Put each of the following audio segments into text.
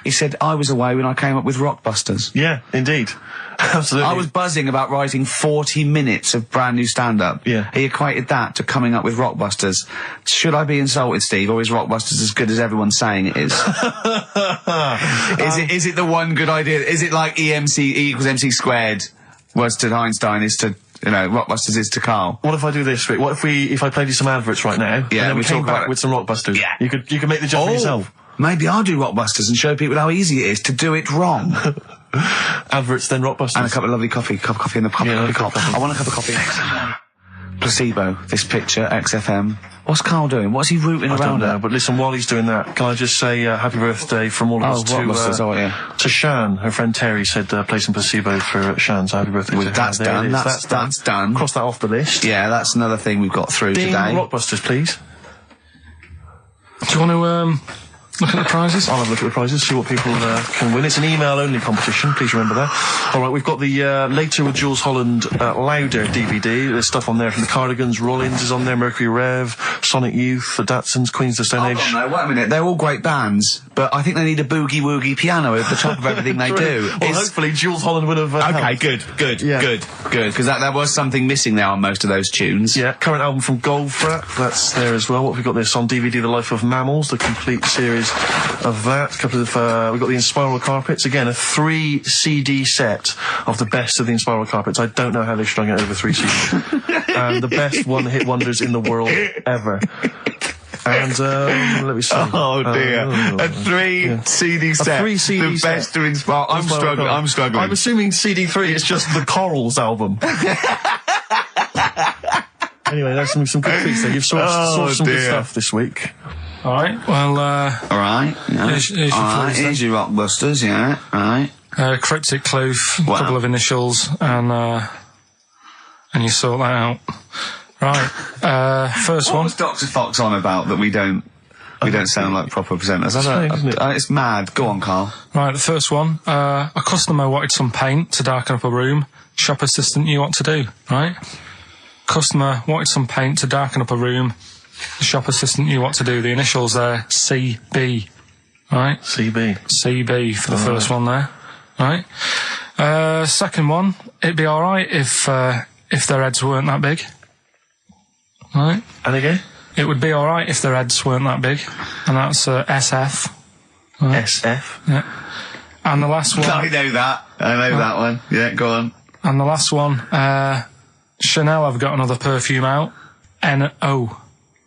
He said, I was away when I came up with Rockbusters. Yeah, indeed. Absolutely. I was buzzing about writing 40 minutes of brand new stand-up. Yeah. He equated that to coming up with Rockbusters. Should I be insulted, Steve, or is Rockbusters as good as everyone's saying it is? Is it the one good idea? Is it like E equals MC squared was to Einstein is to, Rockbusters is to Karl? What if I do this, Rick? What if I played you some adverts right now? Yeah, and then we came talk back about with some Rockbusters. Yeah. You could make the jump for yourself. Maybe I'll do Rockbusters and show people how easy it is to do it wrong. Adverts, then Rockbusters. And a cup of lovely coffee. Cup of coffee in the cup. Yeah, Cup. I want a cup of coffee. Placebo. This picture, XFM. What's Karl doing? What's he rooting around? I don't know, but listen, while he's doing that, can I just say happy birthday from all of us to Shan. Her friend Terry said play some Placebo for Shan, so happy birthday to her. That's done. That's done. Cross that off the list. Yeah, that's another thing we've got through Ding, today. Rockbusters, please. Do you want to look at the prizes? I'll have a look at the prizes, see what people can win. It's an email-only competition, please remember that. All right, we've got the Later with Jules Holland Louder DVD. There's stuff on there from the Cardigans, Rollins is on there, Mercury Rev, Sonic Youth, the Datsuns, Queens of the Stone Age. No, wait a minute. They're all great bands, but I think they need a boogie-woogie piano over the top of everything they do. Well, hopefully Jules Holland would have okay, helped. good, because there was something missing there on most of those tunes. Yeah, current album from Goldfrapp, that's there as well. What have we got this on DVD? The Life of Mammals, the complete series of that. A couple of we've got the Inspiral Carpets, again a 3 CD set of the best of the Inspiral Carpets. I don't know how they strung it over 3 CDs. And the best one-hit wonders in the world ever. And let me see. Oh dear, a 3 CD set. A 3 CD the set. best to inspire. I'm struggling. I'm assuming CD3 is just the Corals album. Anyway, there's some good feats there. You've sourced some good stuff this week. All right. Well. All right. Yeah. Here's your clues, here's your Rockbusters. Yeah. Right. Cryptic clue, a couple of initials, and you sort that out. Right. First what one. was Dr. Fox on about that we don't sound like proper presenters? It's mad. Go on, Karl. Right. The first one. A customer wanted some paint to darken up a room. Shop assistant knew what to do. Right. Customer wanted some paint to darken up a room. The shop assistant knew what to do. The initials there, CB. Right? CB for the first one there. Right? Second one, it'd be alright if their heads weren't that big. Right? And again? It would be alright if their heads weren't that big. And that's SF. Right? SF? Yeah. And the last one... I know that one. Yeah, go on. And the last one, Chanel have got another perfume out. N-O.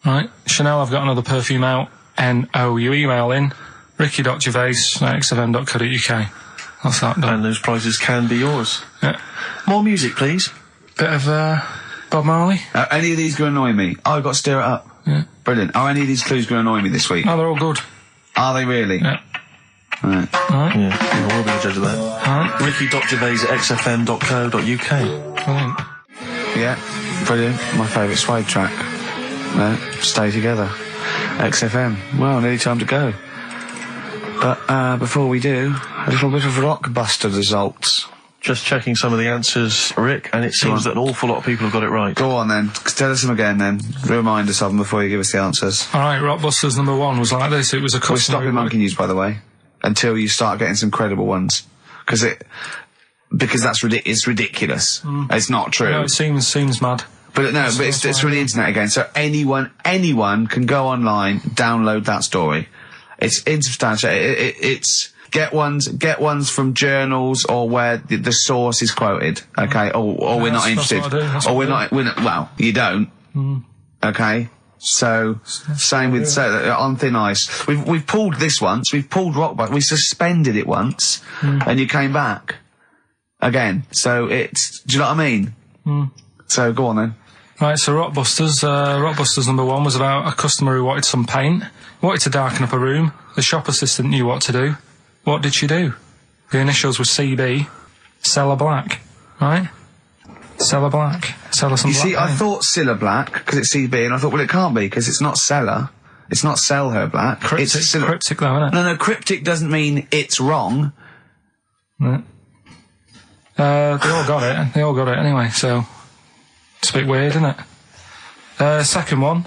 Right, Chanel, I've got another perfume out. N-O. You email in ricky.gervais@xfm.co.uk. That's that done. And those prizes can be yours. Yeah. More music, please. Bit of Bob Marley. Any of these going to annoy me? Oh, I've got to stir it up. Yeah. Brilliant. Are any of these clues going to annoy me this week? No, they're all good. Are they really? Yeah. Right. Yeah, we'll be the judge of that. Right. ricky.gervais@xfm.co.uk. Brilliant. Yeah, brilliant. My favourite Suede track. No, Stay Together. XFM. Well, nearly time to go. But before we do, a little bit of Rockbuster results. Just checking some of the answers, Rick, and it seems that an awful lot of people have got it right. Go on then. Tell us them again then. Remind us of them before you give us the answers. All right, Rockbusters number 1 was like this. It was a customer... We're stopping monkey news, by the way, until you start getting some credible ones. Because it's ridiculous. It's not true. No, it seems mad. But no, but it's from the internet again. So anyone can go online, download that story. It's insubstantial. It's get ones from journals or where the source is quoted. Okay, or we're not interested. Or we're not. Well, you don't. Okay. So same with on thin ice. We've pulled this once. We've pulled Rockbusters. We suspended it once, and you came back again. So it's. Do you know what I mean? So go on then. Right, so Rockbusters number 1 was about a customer who wanted some paint, wanted to darken up a room. The shop assistant knew what to do. What did she do? The initials were CB. Sell her black. Right? Sell her black. Sell her some black. You see, I thought Cilla Black, because it's CB, and I thought, well, it can't be, because it's not Seller. It's not Sell Her Black. Cryptic, it's cryptic though, isn't it? No, cryptic doesn't mean it's wrong. Right. They all got it. They all got it anyway, so... It's a bit weird, isn't it? Second one,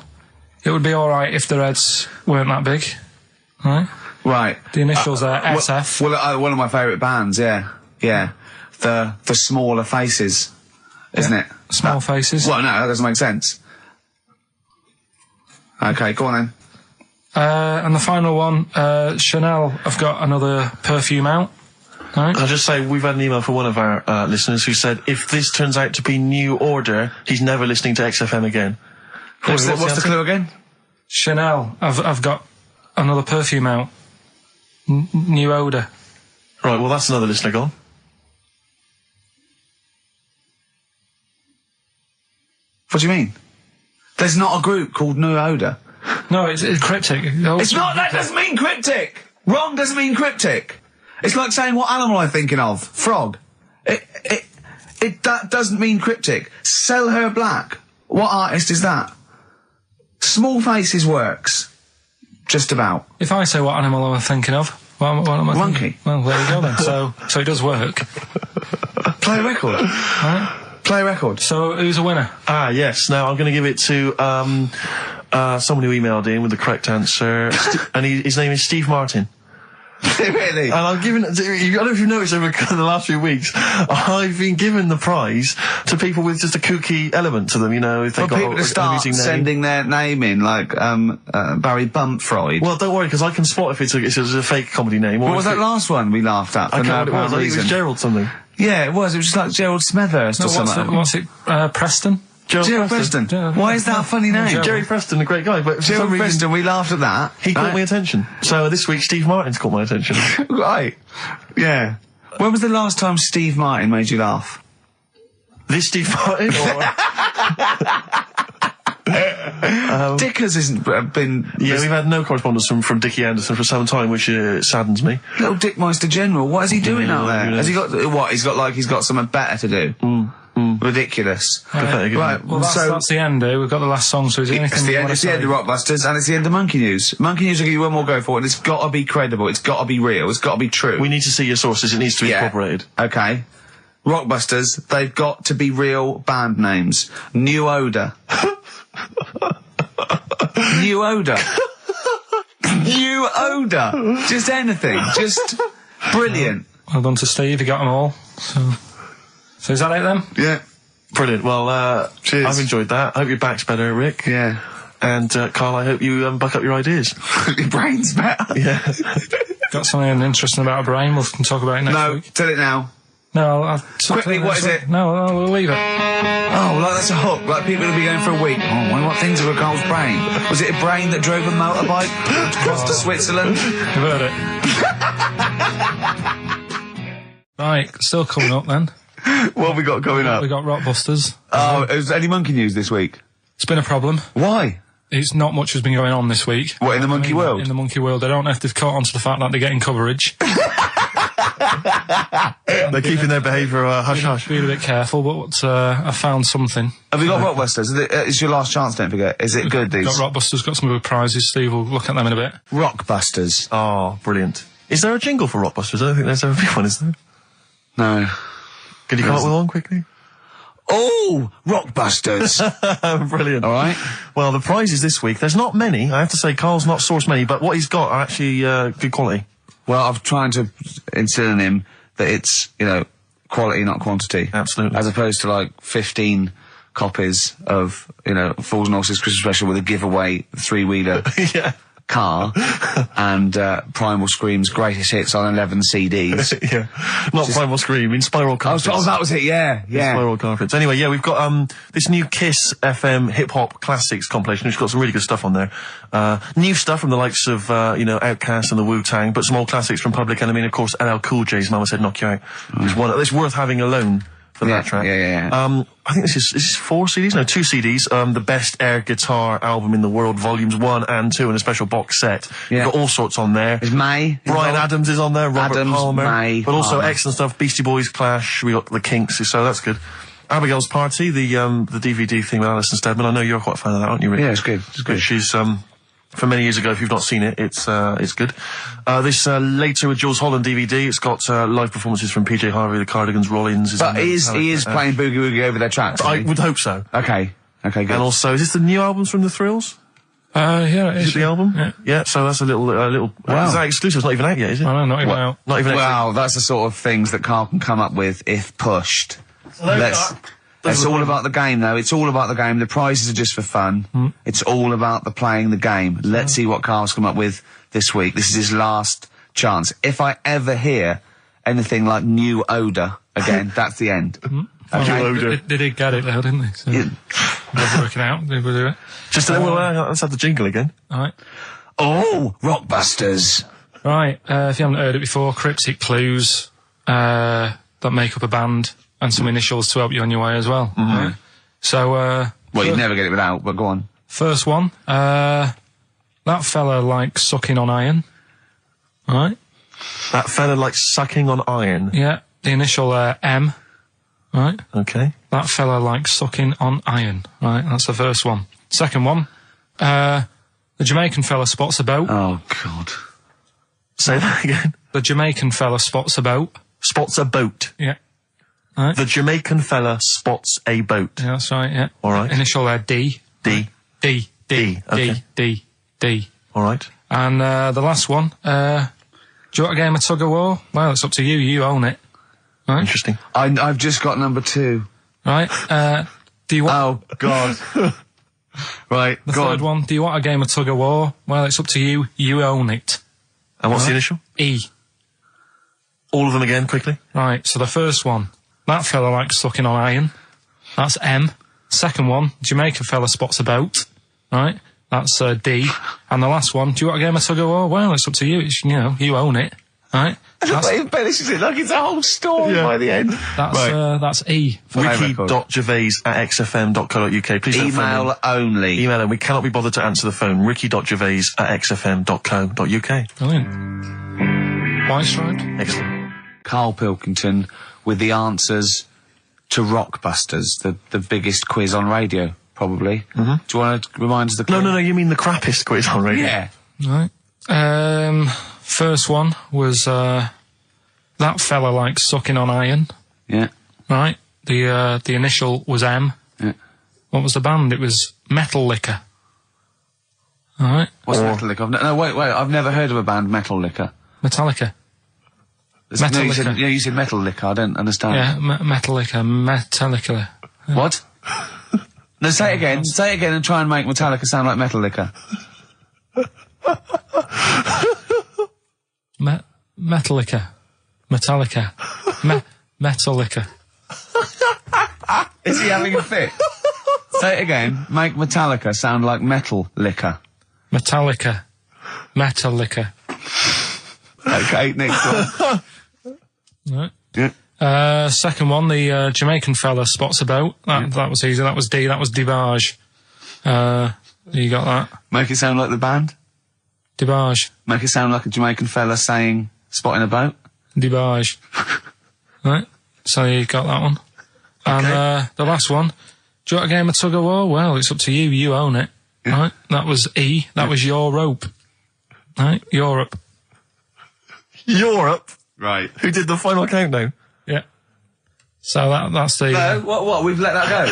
it would be alright if their heads weren't that big. Right? Right. The initials are SF. Well, one of my favourite bands, yeah. Yeah. The Smaller Faces, isn't it? Small Faces. Well, no, that doesn't make sense. Okay, go on then. And the final one, Chanel have got another perfume out. Right? I'll just say we've had an email from one of our listeners who said if this turns out to be New Order, he's never listening to XFM again. What's the clue again? Chanel have got another perfume out. New odour. Right, well that's another listener gone. What do you mean? There's not a group called New Odour. No, it's cryptic. It's not. That doesn't mean cryptic. Wrong doesn't mean cryptic. It's like saying what animal I'm thinking of. Frog. That doesn't mean cryptic. Sell Her Black. What artist is that? Small Faces works. Just about. If I say what animal I'm thinking of, what am I Monkey. thinking? Well, there we go then. So it does work. Play a record. Right? Play a record. So who's a winner? Ah, yes. Now I'm going to give it to someone who emailed in with the correct answer, and his name is Steve Martin. Really? And I'm giving I don't know if you've noticed over the last few weeks, I've been giving the prize to people with just a kooky element to them, you know, if they've got people to start amusing name. sending their name in, like Barry Bumpfroyd. Well, don't worry, because I can spot if it's a fake comedy name. What was that last one we laughed at? I can't remember what it was. I think it was Gerald something. Yeah, it was. It was just like Gerald Smethurst or something. What's it? Preston? Gerald Preston. Why is that a funny name? Jerry Preston, a great guy, but for Gerald some reason, Preston, we laughed at that. he caught my attention. So this week, Steve Martin's caught my attention. Right. Yeah. When was the last time Steve Martin made you laugh? This Steve Martin? Dickers hasn't been... Yeah, we've had no correspondence from Dickie Anderson for some time, which saddens me. Little Dickmeister General, what is he doing out there? Has he got... What? He's got something better to do? Ridiculous. Pathetic, isn't Right, it? Well, that's the end, We've got the last song, so is there anything it's the end of Rockbusters, and it's the end of Monkey News. Monkey News will give you one more go for it, and it's got to be credible, it's got to be real, it's got to be true. We need to see your sources, it needs to be incorporated. Okay. Rockbusters, they've got to be real band names. New Odour. New Odour. New Odour. Just anything. Just brilliant. Well done to Steve, he got them all. So is that it then? Yeah. Brilliant. Well, cheers. I've enjoyed that. I hope your back's better, Rick. Yeah. And, Carl, I hope you buck up your ideas. Your brain's better. Yeah. Got something interesting about a brain, we can talk about it next week. Tell it now. No, I'll Quickly, what is it? No, we'll leave it. Oh, like that's a hook. Like people will be going for a week. Oh, I wonder what things are a Carl's brain. Was it a brain that drove a motorbike across to Switzerland? You've heard it. Right, still coming up then. What have we got coming up? We got Rockbusters. Oh, is any Monkey News this week? It's been a problem. Why? It's not much has been going on this week. What, in the monkey world? In the monkey world. I don't know if they've caught on to the fact that they're getting coverage. They're keeping their behaviour hush-hush. Be a bit careful, but I found something. Have we got Rockbusters? It's your last chance, don't forget. Is it good, these? Got Rockbusters, got some good prizes. Steve will look at them in a bit. Rockbusters. Oh, brilliant. Is there a jingle for Rockbusters? I don't think there's ever been one, is there? No. Can you come up with one quickly? Oh, Rockbusters. Brilliant. All right. Well, the prizes this week, there's not many. I have to say, Carl's not sourced many, but what he's got are actually good quality. Well, I'm trying to instill in him that it's, quality, not quantity. Absolutely. As opposed to, 15 copies of, Fools and Horses Christmas Special with a giveaway 3-wheeler yeah. car and Primal Scream's greatest hits on 11 CDs. Yeah. Not Primal Scream, in Spiral Carpets. Oh, that was it, yeah. Spiral Carpets. Anyway, yeah, we've got this new Kiss FM hip-hop classics compilation, which has got some really good stuff on there. New stuff from the likes of, Outkast and the Wu-Tang, but some old classics from Public Enemy and, of course, LL Cool J's Mama Said Knock You Out. It's worth having alone. For that track. Yeah. I think this is 4 CDs? No, 2 CDs. The Best Air Guitar Album in the World, Volumes 1 and 2, and a special box set. Yeah. Got all sorts on there. There's May. Brian Adams is on there, Robert Palmer. May, but also Palmer. excellent stuff. Beastie Boys, Clash, we got the Kinks, so that's good. Abigail's Party, the DVD theme with Alison Steadman. I know you're quite a fan of that, aren't you, Rick? Yeah, it's good. It's good. She's, from many years ago, if you've not seen it, it's good. This Later with Jules Holland DVD, it's got live performances from PJ Harvey, the Cardigans, Rollins. But he is playing Boogie Woogie over their tracks. I would hope so. Okay, good. And also, is this the new albums from The Thrills? Yeah, it Is it the album? Yeah. So that's a little. Wow. Is that exclusive? It's not even out yet, is it? I know, not even out. Not even out. Wow, that's the sort of things that Karl can come up with if pushed. It's all about the game, though. It's all about the game. The prizes are just for fun. It's all about the playing the game. Let's see what Karl's come up with this week. This is his last chance. If I ever hear anything like new odour again, that's the end. Okay. They did get it though, didn't they? So they're working out. They will do it. Just let's have the jingle again. All right. Oh, Rockbusters. Right. If you haven't heard it before, cryptic clues that make up a band and some initials to help you on your way as well. Right? So, well, you'd never get it without, but go on. First one. That fella likes sucking on iron. Right. That fella likes sucking on iron. Yeah. The initial M. Right. Okay. That fella likes sucking on iron. Right. That's the first one. Second one. The Jamaican fella spots a boat. Oh, God. Say that again. The Jamaican fella spots a boat. Spots a boat. Yeah. Right. The Jamaican fella spots a boat. Yeah, that's right, yeah. All right. Initial D. D. D. D. Okay. D. D. All right. And the last one. Do you want a game of tug of war? Well, it's up to you. You own it. Right. Interesting. I've just got number 2. Right. Do you want... Oh, God. Right, The third one. Do you want a game of tug of war? Well, it's up to you. You own it. And what's the initial? E. All of them again, quickly. Right, so the first one. That fella likes sucking on iron. That's M. Second one. Jamaican fella spots a boat. Right. That's D. And the last one. Do you want a game of tug of war? Well, it's up to you. It's, you own it. Right. But he embellishes it like it's a whole story by the end. That's E. Ricky.gervais@xfm.co.uk. Please don't phone Email in. only. Email and we cannot be bothered to answer the phone. Ricky.gervais@xfm.co.uk. Brilliant. White striped. Excellent. Karl Pilkington with the answers to Rockbusters, the biggest quiz on radio, probably. Do you want to remind us the quiz? No, you mean the crappiest quiz on radio? Yeah. Right. First one was that fella likes sucking on iron. Yeah. Right. The initial was M. Yeah. What was the band? It was Metal Liquor. All right. What's Metal Liquor? No, wait. I've never heard of a band, Metal Liquor. Metallica. No, you said Metal Liquor. I don't understand. Yeah, Metal Liquor. Metallica. What? No, say it again. Say it again and try and make Metallica sound like Metal Liquor. Metallica. Metallica. Metallica. Is he having a fit? Say it again. Make Metallica sound like Metal Liquor. Metallica. Metallica. Okay, next one. Right. Yeah. Second one, the Jamaican fella spots a boat. That was easy. That was D. That was Debage. You got that? Make it sound like the band. Debage. Make it sound like a Jamaican fella saying, spotting a boat. Debage. Right. So you got that one. And the last one. Do you want a game of tug of war? Well, it's up to you. You own it. Yeah. Right. That was E. That was your rope. Right. Europe. Europe? Right. Who did the final countdown? Yeah. So that's the... No, what? We've let that go?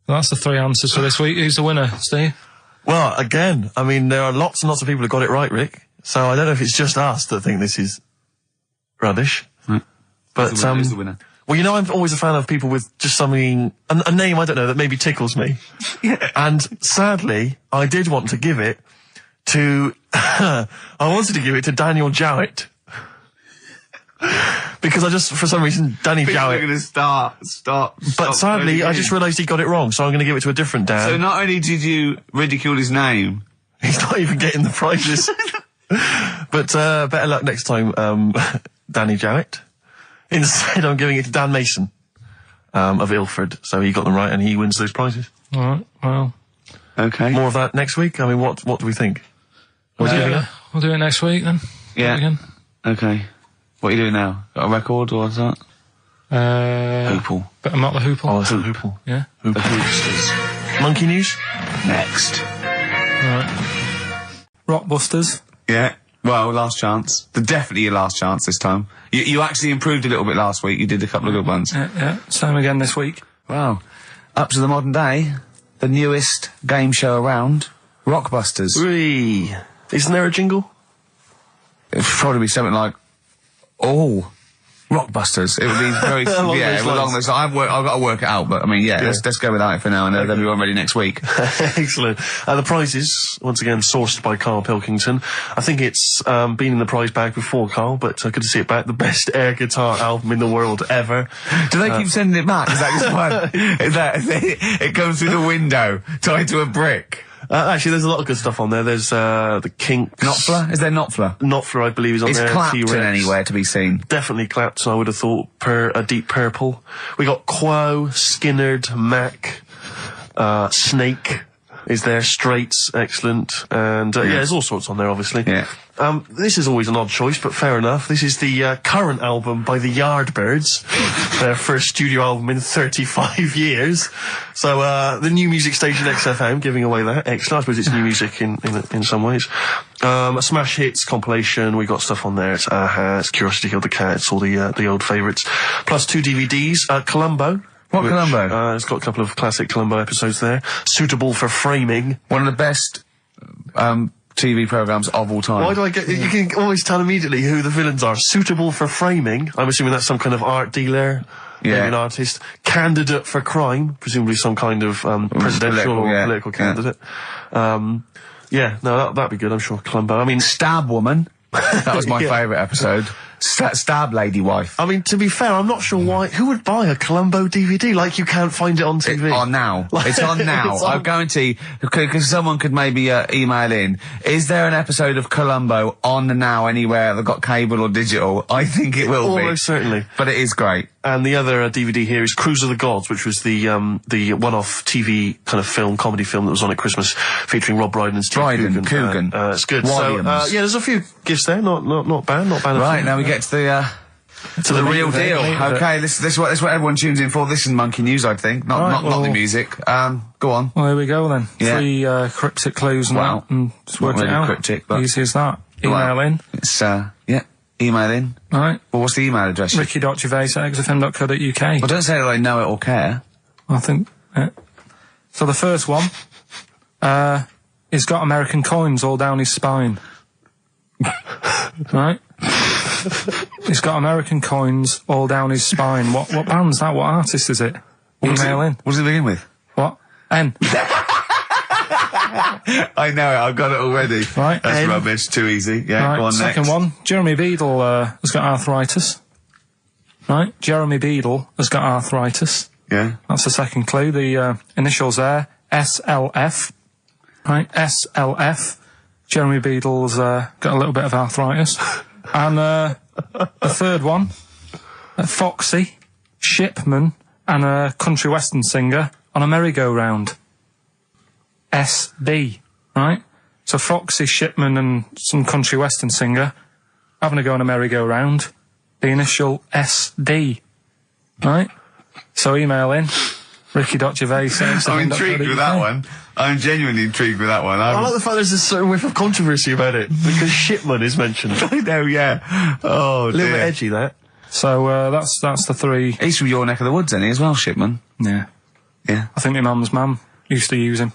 That's the 3 answers for this week. Who's the winner, Steve? Well, again, I mean, there are lots and lots of people who got it right, Rick. So I don't know if it's just us that think this is rubbish. Right. But, who's the winner? Well, I'm always a fan of people with just something, a name, I don't know, that maybe tickles me. Yeah. And sadly, I did want to give it to, I wanted to give it to Daniel Jowett. Because for some reason, Danny Jowett. We're going to start. But sadly, I just realised he got it wrong, so I'm going to give it to a different Dan. So not only did you ridicule his name, he's not even getting the prizes. But better luck next time, Danny Jowett. Instead, I'm giving it to Dan Mason of Ilford. So he got them right, and he wins those prizes. All right. Well. Okay. More of that next week. I mean, what do we think? We'll do it next week then. Yeah. Again. Okay. What are you doing now? Got a record or what's that? Hoople. But I'm not the Hoople. Oh, it's a Hoople. Yeah. The Hoopsters. Monkey News? Next. Right. Rockbusters. Yeah. Well, last chance. Definitely your last chance this time. You actually improved a little bit last week. You did a couple of good ones. Yeah. Same again this week. Wow. Up to the modern day. the newest game show around, Rockbusters. Whee! Isn't there a jingle? It'd probably be something like, oh, Rockbusters. It would be very, along those lines. I've got to work it out, but I mean, let's go with that for now, and they'll be all ready next week. Excellent. The prizes, once again, sourced by Karl Pilkington. I think it's been in the prize bag before, Karl, but good to see it back. The best air guitar album in the world ever. Do they keep sending it back? Is that just one? It comes through the window, tied to a brick. Actually, there's a lot of good stuff on there. There's the Kinks. Knopfler? Is there Knopfler? Knopfler, I believe, is on there. Is Clapton anywhere to be seen? Definitely Clapton, I would have thought. A Deep Purple. We got Quo, Skinnerd, Mac, Snake is there, Straits, excellent. And, there's all sorts on there, obviously. Yeah. This is always an odd choice, but fair enough. This is the current album by the Yardbirds, their first studio album in 35 years. So the new music station XFM giving away that. Excellent. I suppose it's new music in some ways. A Smash Hits compilation. We got stuff on there. It's Aha, it's Curiosity Killed the Cat. It's all the old favourites. Plus 2 DVDs. Columbo. What Columbo? It's got a couple of classic Columbo episodes there. Suitable for framing. One of the best TV programmes of all time. Why do I get... You can always tell immediately who the villains are. Suitable for framing. I'm assuming that's some kind of art dealer. Yeah. Maybe an artist. Candidate for crime. Presumably some kind of presidential or political candidate. That'd be good, I'm sure. Columbo. I mean... Stab Woman. That was my favourite episode. Stab Lady Wife. I mean, to be fair, I'm not sure why... Who would buy a Columbo DVD? Like, you can't find it on TV. It's on now. It's on now. I guarantee, because someone could maybe email in, is there an episode of Columbo on now anywhere that got cable or digital? I think it will be. Almost certainly. But it is great. And the other DVD here is Cruise of the Gods, which was the one-off TV kind of comedy film that was on at Christmas, featuring Rob Brydon and Steve Coogan. It's good. Williams. So, there's a few gifts there. Not bad. Right, now we get to the real deal. Okay, this is what everyone tunes in for. This is Monkey News, I think. Not the music. Go on. Well, here we go then. Yeah. 3 cryptic clues and that, and just work it out. Cryptic, but easy as that. Email in. It's email in. Right. Well, what's the email address? ricky.gervais@xfm.co.uk. Well, don't say that I know it or care. I think. So the first one, he's got American coins all down his spine. Right? He's got American coins all down his spine. What band's that? What artist is it? Email in. What does it begin with? What? N. I know it. I've got it already. Right. That's rubbish. Too easy. Yeah. Right, go on second next. one. Jeremy Beadle has got arthritis. Right. Jeremy Beadle has got arthritis. Yeah. That's the second clue. The initials there. SLF. Right. SLF. Jeremy Beadle's got a little bit of arthritis. And the third one, Foxy, Shipman, and a country western singer on a merry-go-round. SB, right? So Foxy, Shipman, and some country western singer having a go on a merry-go-round. The initial SD, right? So email in, ricky.gervais. I'm intrigued with that one. I'm genuinely intrigued with that one. I like the fact there's a certain whiff of controversy about it, because Shipman is mentioned. I know, yeah. Oh, a little bit edgy, that. So that's the 3. He's from your neck of the woods, isn't he, as well, Shipman? Yeah. Yeah. I think my mum's mum used to use him.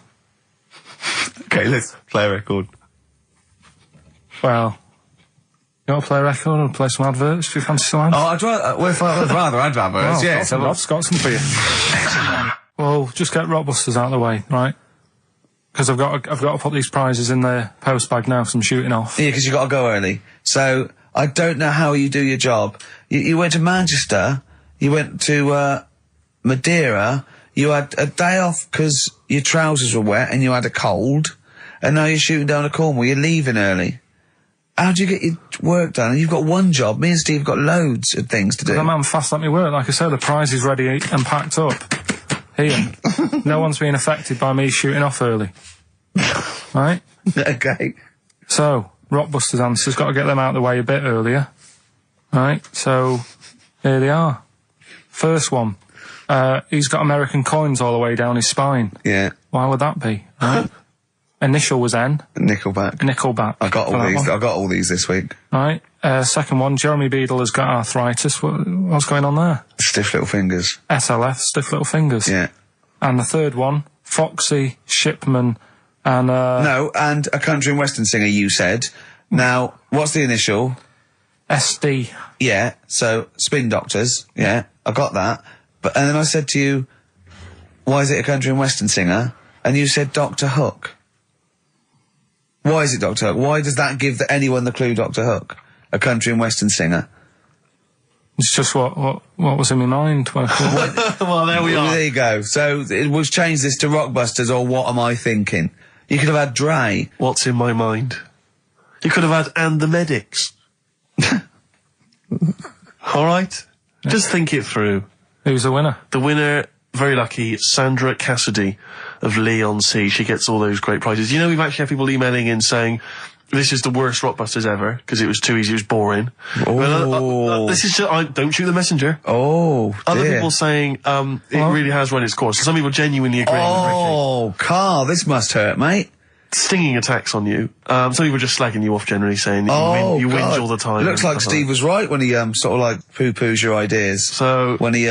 Okay, let's play a record. Well, you want to play a record or play some adverts? Do you fancy some ads? Oh, I'd rather adverts, yeah. I've got some for you. Well, just get Rockbusters out of the way, right? Because I've got to put these prizes in the post bag now, so I'm shooting off. Yeah, because you've got to go early. So, I don't know how you do your job. You went to Manchester, you went to Madeira, you had a day off because your trousers were wet and you had a cold, and now you're shooting down to Cornwall, you're leaving early. How do you get your work done? You've got one job, me and Steve have got loads of things to do. The man fast at me work, like I said, the prize is ready and packed up. Here. No one's being affected by me shooting off early. Right? Okay. So, Rockbusters answers, got to get them out of the way a bit earlier. Right? So, here they are. First one. He's got American coins all the way down his spine. Yeah. Why would that be? Right? Initial was N. Nickelback. I got all these this week. Right. Second one, Jeremy Beadle has got arthritis. What's going on there? Stiff little fingers. SLF, stiff little fingers. Yeah. And the third one, Foxy, Shipman, and No, and a country and western singer, you said. Now, what's the initial? SD. Yeah, so Spin Doctors. Yeah, I got that. And then I said to you, why is it a country and western singer? And you said Dr. Hook. Why is it Dr. Hook? Why does that give anyone the clue Dr. Hook? A country and western singer. It's just what was in my mind when I thought. Well, there we are. There you go. So we'll change this to Rockbusters, or what am I thinking? You could have had Dre. What's in my mind? You could have had And the Medics. All right? Just think it through. Who's the winner? The winner, very lucky, Sandra Cassidy of Leon C. She gets all those great prizes. You know, we've actually had people emailing in saying, this is the worst Rockbusters ever, because it was too easy, it was boring. Oh. This is just, don't shoot the messenger. Oh, Other dear. people saying, it really has run its course. Some people genuinely agree. Oh, Carl, this must hurt, mate. Stinging attacks on you. Some people just slagging you off generally, saying that you whinge all the time. It looks like Steve was right when he sort of like poo-poos your ideas. So when he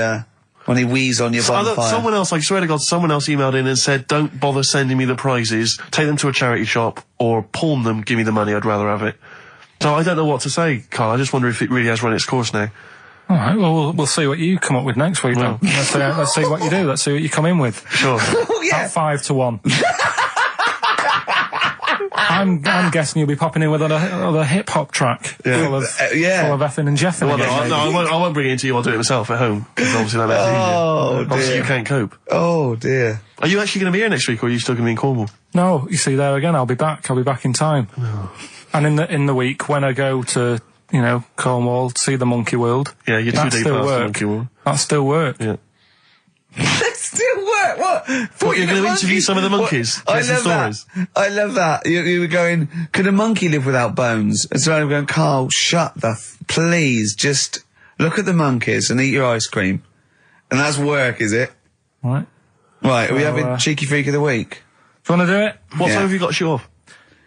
wheezed on your bonfire. Someone else, I swear to God, someone else emailed in and said, don't bother sending me the prizes, take them to a charity shop, or pawn them, give me the money, I'd rather have it. So I don't know what to say, Carl. I just wonder if it really has run its course now. All right, well, we'll see what you come up with next week, then. Let's see what you do. Let's see what you come in with. Sure. Oh, yeah. At 5-1. I'm guessing you'll be popping in with another hip-hop track. Full of effing and jeffing. Well, I won't bring it into you, I'll do it myself at home. Because obviously that makes it easier. Dear. Obviously you can't cope. Oh, dear. Are you actually going to be here next week, or are you still going to be in Cornwall? No, you see, there again, I'll be back in time. Oh. And in the week, when I go to, Cornwall, see the Monkey World. Yeah, you're 2 days past the Monkey World. That still work. Yeah. That still work? What? What, you're going to interview some of the monkeys? I love that. I love that. You were going, could a monkey live without bones? And so I'm going, Carl, please, just look at the monkeys and eat your ice cream. And that's work, is it? Right. Right, are we having Cheeky Freak of the Week? Do you want to do it? What time have you got to shoot off?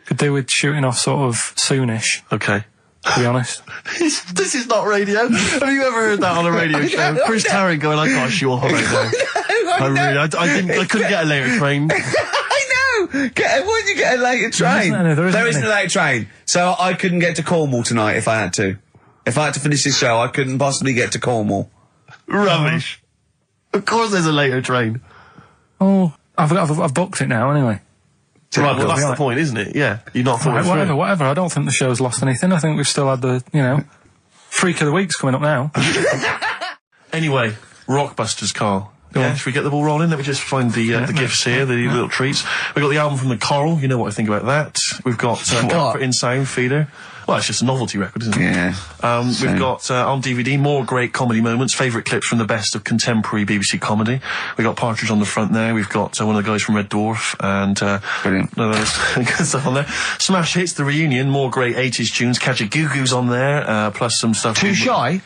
Could do with shooting off sort of soonish, Okay. to be honest. This is not radio. Have you ever heard that on a radio show? Chris Tarrant going, I can't shoot off right now. I couldn't get a later train. I know! Why did you get a later train? There isn't a later train. So I couldn't get to Cornwall tonight if I had to. If I had to finish this show, I couldn't possibly get to Cornwall. Rubbish. Of course there's a later train. Oh, I've booked it now anyway. Right, well that's the point, isn't it? Yeah. You're not thought it through. Whatever. I don't think the show's lost anything. I think we've still had the, Freak of the Week's coming up now. Anyway, Rockbusters, Carl. Yeah, should we get the ball rolling? Let me just find the gifts here, the little treats. We've got the album from the Coral, you know what I think about that. We've got Comfort in Sound Feeder. Well, it's just a novelty record, isn't it? Yeah. We've got on DVD more great comedy moments, favourite clips from the best of contemporary BBC comedy. We've got Partridge on the front there. We've got one of the guys from Red Dwarf and brilliant. Good stuff on there. Smash Hits, the reunion, more great 80s tunes. Catch a Goo Goo's on there, plus some stuff. Too Shy?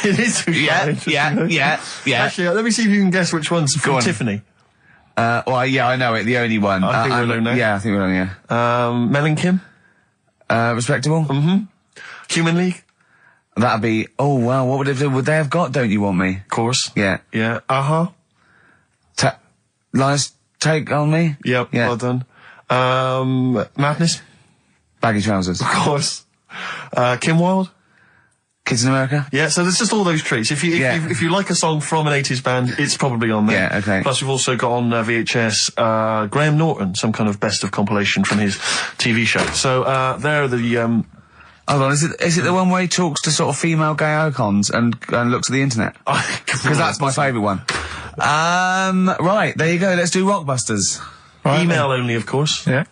It is Too Shy. Yeah. Actually, let me see if you can guess which one's from Tiffany. Well, yeah, I know it. The only one. I think we're alone now. Yeah, I think we're alone, yeah. Mel and Kim? Respectable? Mm-hmm. Human League? That'd be, oh wow, what would they have got, Don't You Want Me? Of course. Yeah. Yeah. Uh-huh. Lies Take On Me? Yep, yeah. Well done. Madness? Baggy Trousers. Of course. Kim Wilde? Kids in America? Yeah, so there's just all those treats. If you like a song from an 80s band, it's probably on there. Yeah, okay. Plus we've also got on VHS, Graham Norton, some kind of best of compilation from his TV show. So, there are the, Hold on, is it the one where he talks to sort of female gay icons and looks at the internet? Because that's my favourite one. Right, there you go, let's do Rockbusters. Right, email only, of course. Yeah.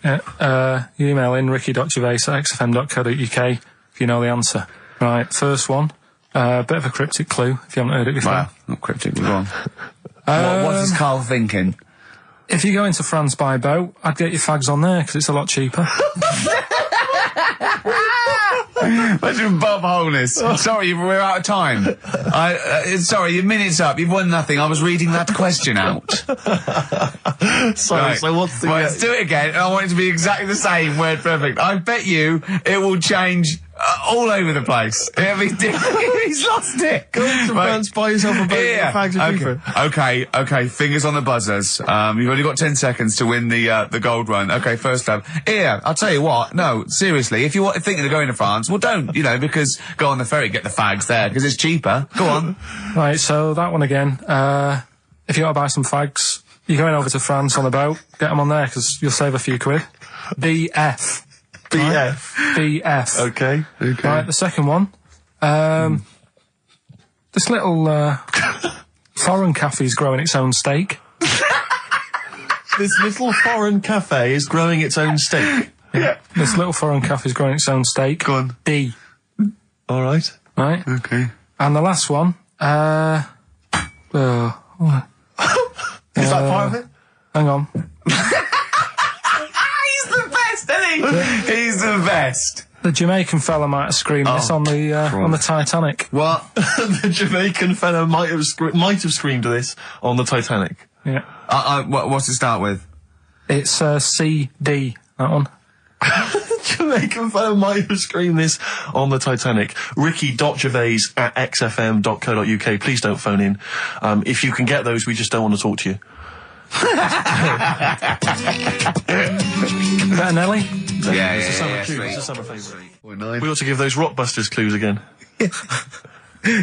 You email in ricky.gervais@xfm.co.uk if you know the answer. Right, first one. Bit of a cryptic clue, if you haven't heard it before. Well, not cryptic, we're wrong. What is Carl thinking? If you go into France by boat, I'd get your fags on there, because it's a lot cheaper. Imagine Bob Holness. Sorry, we're out of time. Sorry, your minute's up. You've won nothing. I was reading that question out. Sorry, right. So what's the... Right, let's do it again. I want it to be exactly the same, word perfect. I bet you it will change all over the place. He's lost it. Go to France, buy yourself a boat. Yeah. Fags are cheaper. Okay. Fingers on the buzzers. You've only got 10 seconds to win the gold run. Okay, first up. Here, I'll tell you what. No, seriously, if you're thinking of going to France, well, don't. Because go on the ferry, get the fags there because it's cheaper. Go on. Right. So that one again. If you want to buy some fags, you're going over to France on a boat. Get them on there because you'll save a few quid. BF. BF. BF. Okay. Right, the second one. This little foreign cafe's growing its own steak. This little foreign cafe is growing its own steak. Yeah. This little foreign cafe's growing its own steak. Go on. D. All right. Right. Okay. And the last one. Is that part of it? Hang on. He's the best, isn't he? He's the best. The Jamaican fella might have screamed this on the Titanic. What? The Jamaican fella might have screamed this on the Titanic. Yeah. What's it start with? It's CD, that one. The Jamaican fella might have screamed this on the Titanic. Ricky.gervais@xfm.co.uk. Please don't phone in. If you can get those, we just don't want to talk to you. Better Nelly? Yeah, It's a summer tune. It's a summer favourite. We ought to give those Rockbusters clues again.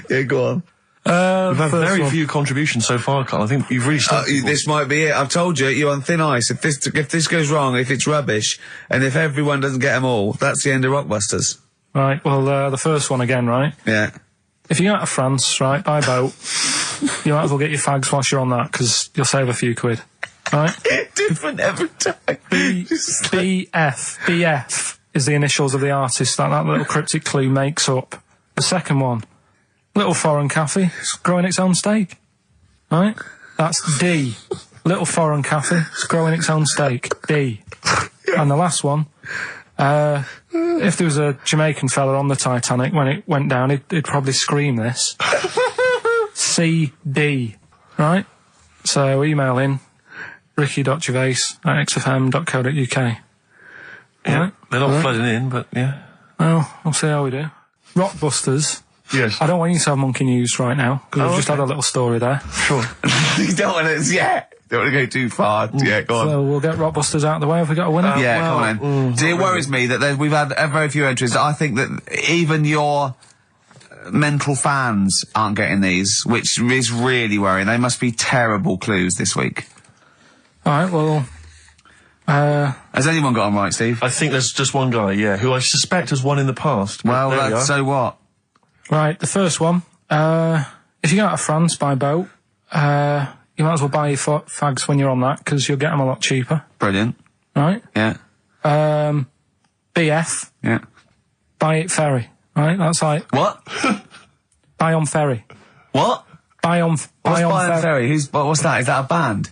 Yeah, go on. We've had very few contributions so far, Carl. I think you've really started. This might be it. I've told you, you're on thin ice. If this goes wrong, if it's rubbish, and if everyone doesn't get them all, that's the end of Rockbusters. Right, well, the first one again, right? Yeah. If you go out of France, right, by boat, you might as well get your fags whilst you're on that, because you'll save a few quid. Right? Different every time. BF is the initials of the artist that little cryptic clue makes up. The second one, little foreign cafe, it's growing its own steak. Right? That's D. Little foreign cafe, it's growing its own steak. D. And the last one, if there was a Jamaican fella on the Titanic when it went down, he'd probably scream this. CD. Right? So email in ricky.gervais@xfm.co.uk. Yeah, they're not flooding in, but yeah. Well, we'll see how we do. Rockbusters. Yes. I don't want you to have monkey news right now, because we've just had a little story there. Sure. You don't want to, don't want to go too far. Yeah, go on. So we'll get Rockbusters out of the way. Have we got a winner? Come on then. It worries me that we've had very few entries. I think that even your mental fans aren't getting these, which is really worrying. They must be terrible clues this week. Alright, well... Has anyone got them right, Steve? I think there's just one guy, who I suspect has won in the past. Well, so what? Right, the first one. If you go out of France by boat, you might as well buy your fags when you're on that, because you'll get them a lot cheaper. Brilliant. Right? Yeah. BF. Yeah. Buy it ferry. Right? That's like... What? Buy on ferry. What? Buy on Ferry? What's that? Is that a band?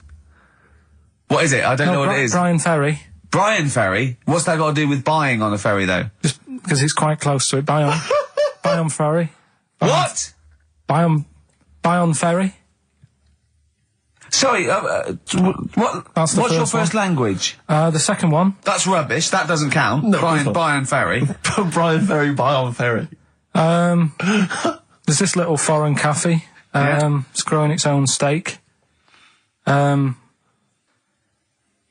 What is it? I don't know what it is. Brian Ferry. Brian Ferry? What's that got to do with buying on a ferry, though? Just because it's quite close to it. Buy on ferry. What? Buy on ferry. Sorry, what's your first language? The second one. That's rubbish. That doesn't count. No, Brian Ferry. Brian Ferry, buy on ferry. There's this little foreign cafe. It's growing its own steak.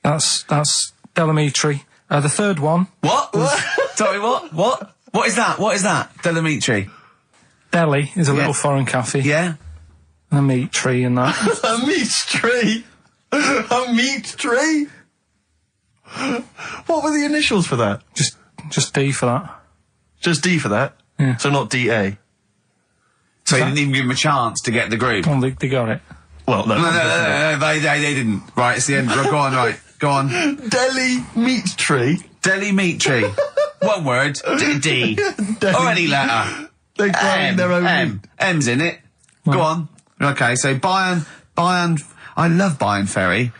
That's Deli Meat Tree. The third one. What? Sorry, what? What is that? What is that? Deli Meat Tree. Deli is a little foreign cafe. Yeah. And a meat tree and that. A meat tree? A meat tree? What were the initials for that? Just D for that. Just D for that? Yeah. So not DA? So you didn't even give them a chance to get the group? Well, they got it. Well, no. No, they didn't. Right, it's the end. Go on, right. Go on. Deli Meat Tree. Deli Meat Tree. One word. D. Or any letter. They're growing their own meat. M's in it. Go on. Okay, so Bayern, I love Bayern Ferry.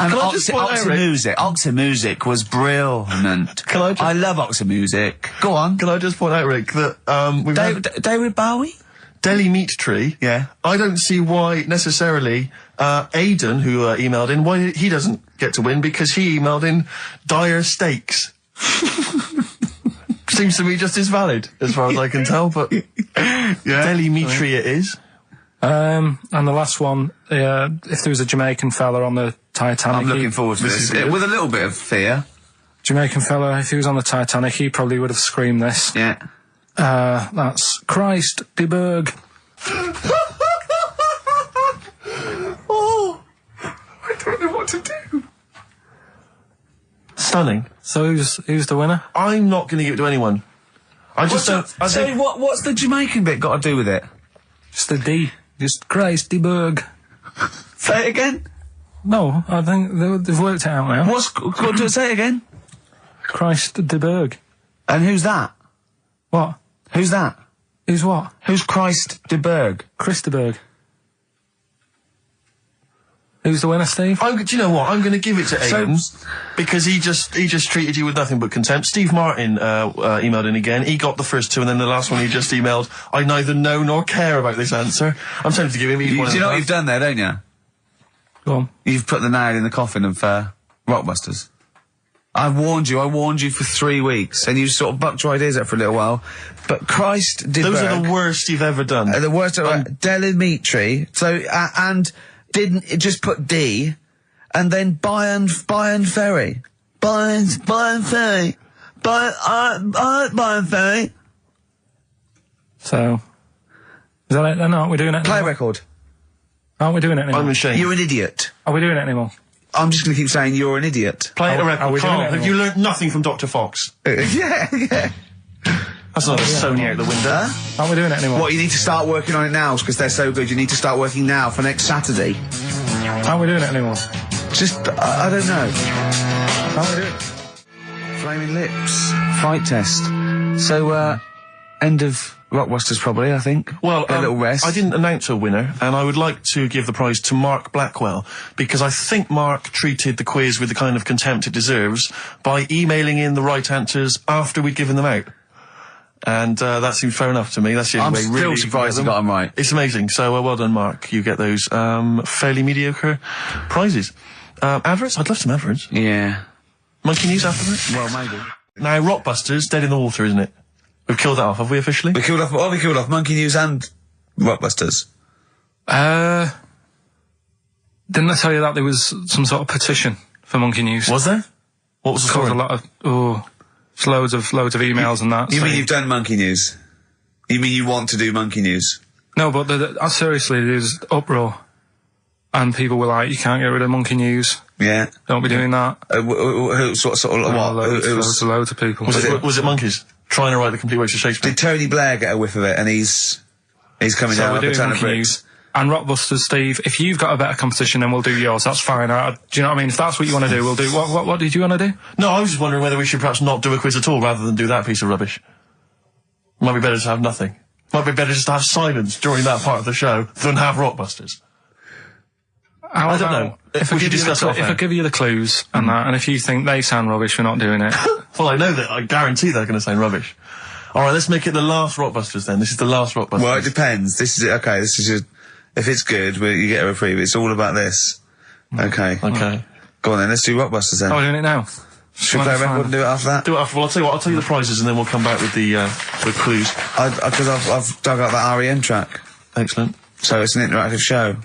And Oxy Music was brilliant. I love Oxy Music. Go on. Can I just point out, Rick, that we've David Bowie? Deli Meat Tree. Yeah. I don't see why necessarily Aidan, who emailed in, why he doesn't get to win, because he emailed in dire steaks. Seems to be just as valid, as far as I can tell, but Deli Meat Tree it is. And the last one, if there was a Jamaican fella on the Titanic... I'm looking forward to this. With a little bit of fear. Jamaican fella, if he was on the Titanic, he probably would have screamed this. Yeah. That's Christ de Burg. Oh, I don't know what to do. Stunning. So who's the winner? I'm not going to give it to anyone. I just don't... what's the Jamaican bit got to do with it? Just the D. Just Christ de Burg. Say it again. No, I think they've worked it out now. What's got to say it again? Christ de Burg. And who's that? What? Who's that? Who's what? Who's Christ de Burg? Chris de Burg. Who's the winner, Steve? Do you know what? I'm going to give it to Aidan because he just treated you with nothing but contempt. Steve Martin emailed in again. He got the first two, and then the last one he just emailed. I neither know nor care about this answer. I'm tempted to give him. Do you know what you've done there, don't you? Go on. You've put the nail in the coffin of Rockbusters. I warned you for 3 weeks, and you sort of bucked your ideas up for a little while. But Christ de Burg. Those are the worst you've ever done. The worst. Deli Meat Tree. So and didn't it just put D, and then Bayern Ferry. Bayern Ferry. Bayern Ferry. So is that it? No, we're doing it. Play a record. Aren't we doing it anymore? I'm ashamed. You're an idiot. Are we doing it anymore? I'm just going to keep saying you're an idiot. Play a Are record. we doing Carl, it have you learnt nothing from Dr. Fox? Yeah. That's not a Sony out the window. Aren't we doing it anymore? What, you need to start working on it now because they're so good. You need to start working now for next Saturday. Aren't we doing it anymore? Just, I don't know. Aren't we doing it? Flaming Lips. Fight test. So, end of Rockbusters probably, I think. Well, a little rest. I didn't announce a winner, and I would like to give the prize to Mark Blackwell, because I think Mark treated the quiz with the kind of contempt it deserves by emailing in the right answers after we'd given them out. And that seems fair enough to me. That's the only way I'm really still surprised you got them right. It's amazing. So well done, Mark. You get those fairly mediocre prizes. Adverts? I'd love some adverts. Yeah. Monkey News after that? Well, maybe. Now, Rockbusters, dead in the water, isn't it? We've killed that off, have we officially? We killed off Monkey News and Rockbusters. Didn't I tell you that there was some sort of petition for Monkey News? Was there? What was the story? A lot of it's loads of emails and that. You mean you've done Monkey News? You mean you want to do Monkey News? No, but seriously, there's uproar, and people were like, "You can't get rid of Monkey News. Yeah. Don't be doing that." Who sort of what? Loads of people. Was it monkeys trying to write the complete works of Shakespeare? Did Tony Blair get a whiff of it, and he's coming down we're like a doing ton of Monkey bricks? News. And Rockbusters, Steve, if you've got a better competition, then we'll do yours. That's fine. Do you know what I mean? If that's what you want to do, we'll do. What did you want to do? No, I was just wondering whether we should perhaps not do a quiz at all rather than do that piece of rubbish. Might be better to have nothing. Might be better just to have silence during that part of the show than have Rockbusters. I don't know. If I give you the clues and that, and if you think they sound rubbish, we're not doing it. Well, I know that. I guarantee they're going to sound rubbish. All right, let's make it the last Rockbusters then. This is the last Rockbusters. Well, it depends. This is it. Okay, this is your... If it's good, you get a reprieve. It's all about this. Okay. Okay. Go on then, let's do Rockbusters then. Oh, we're doing it now. Should we play a record and do it after that? Do it after. Well, I'll tell you what. I'll tell you the prizes and then we'll come back with the clues. Because I've dug up that REM track. Excellent. So it's an interactive show.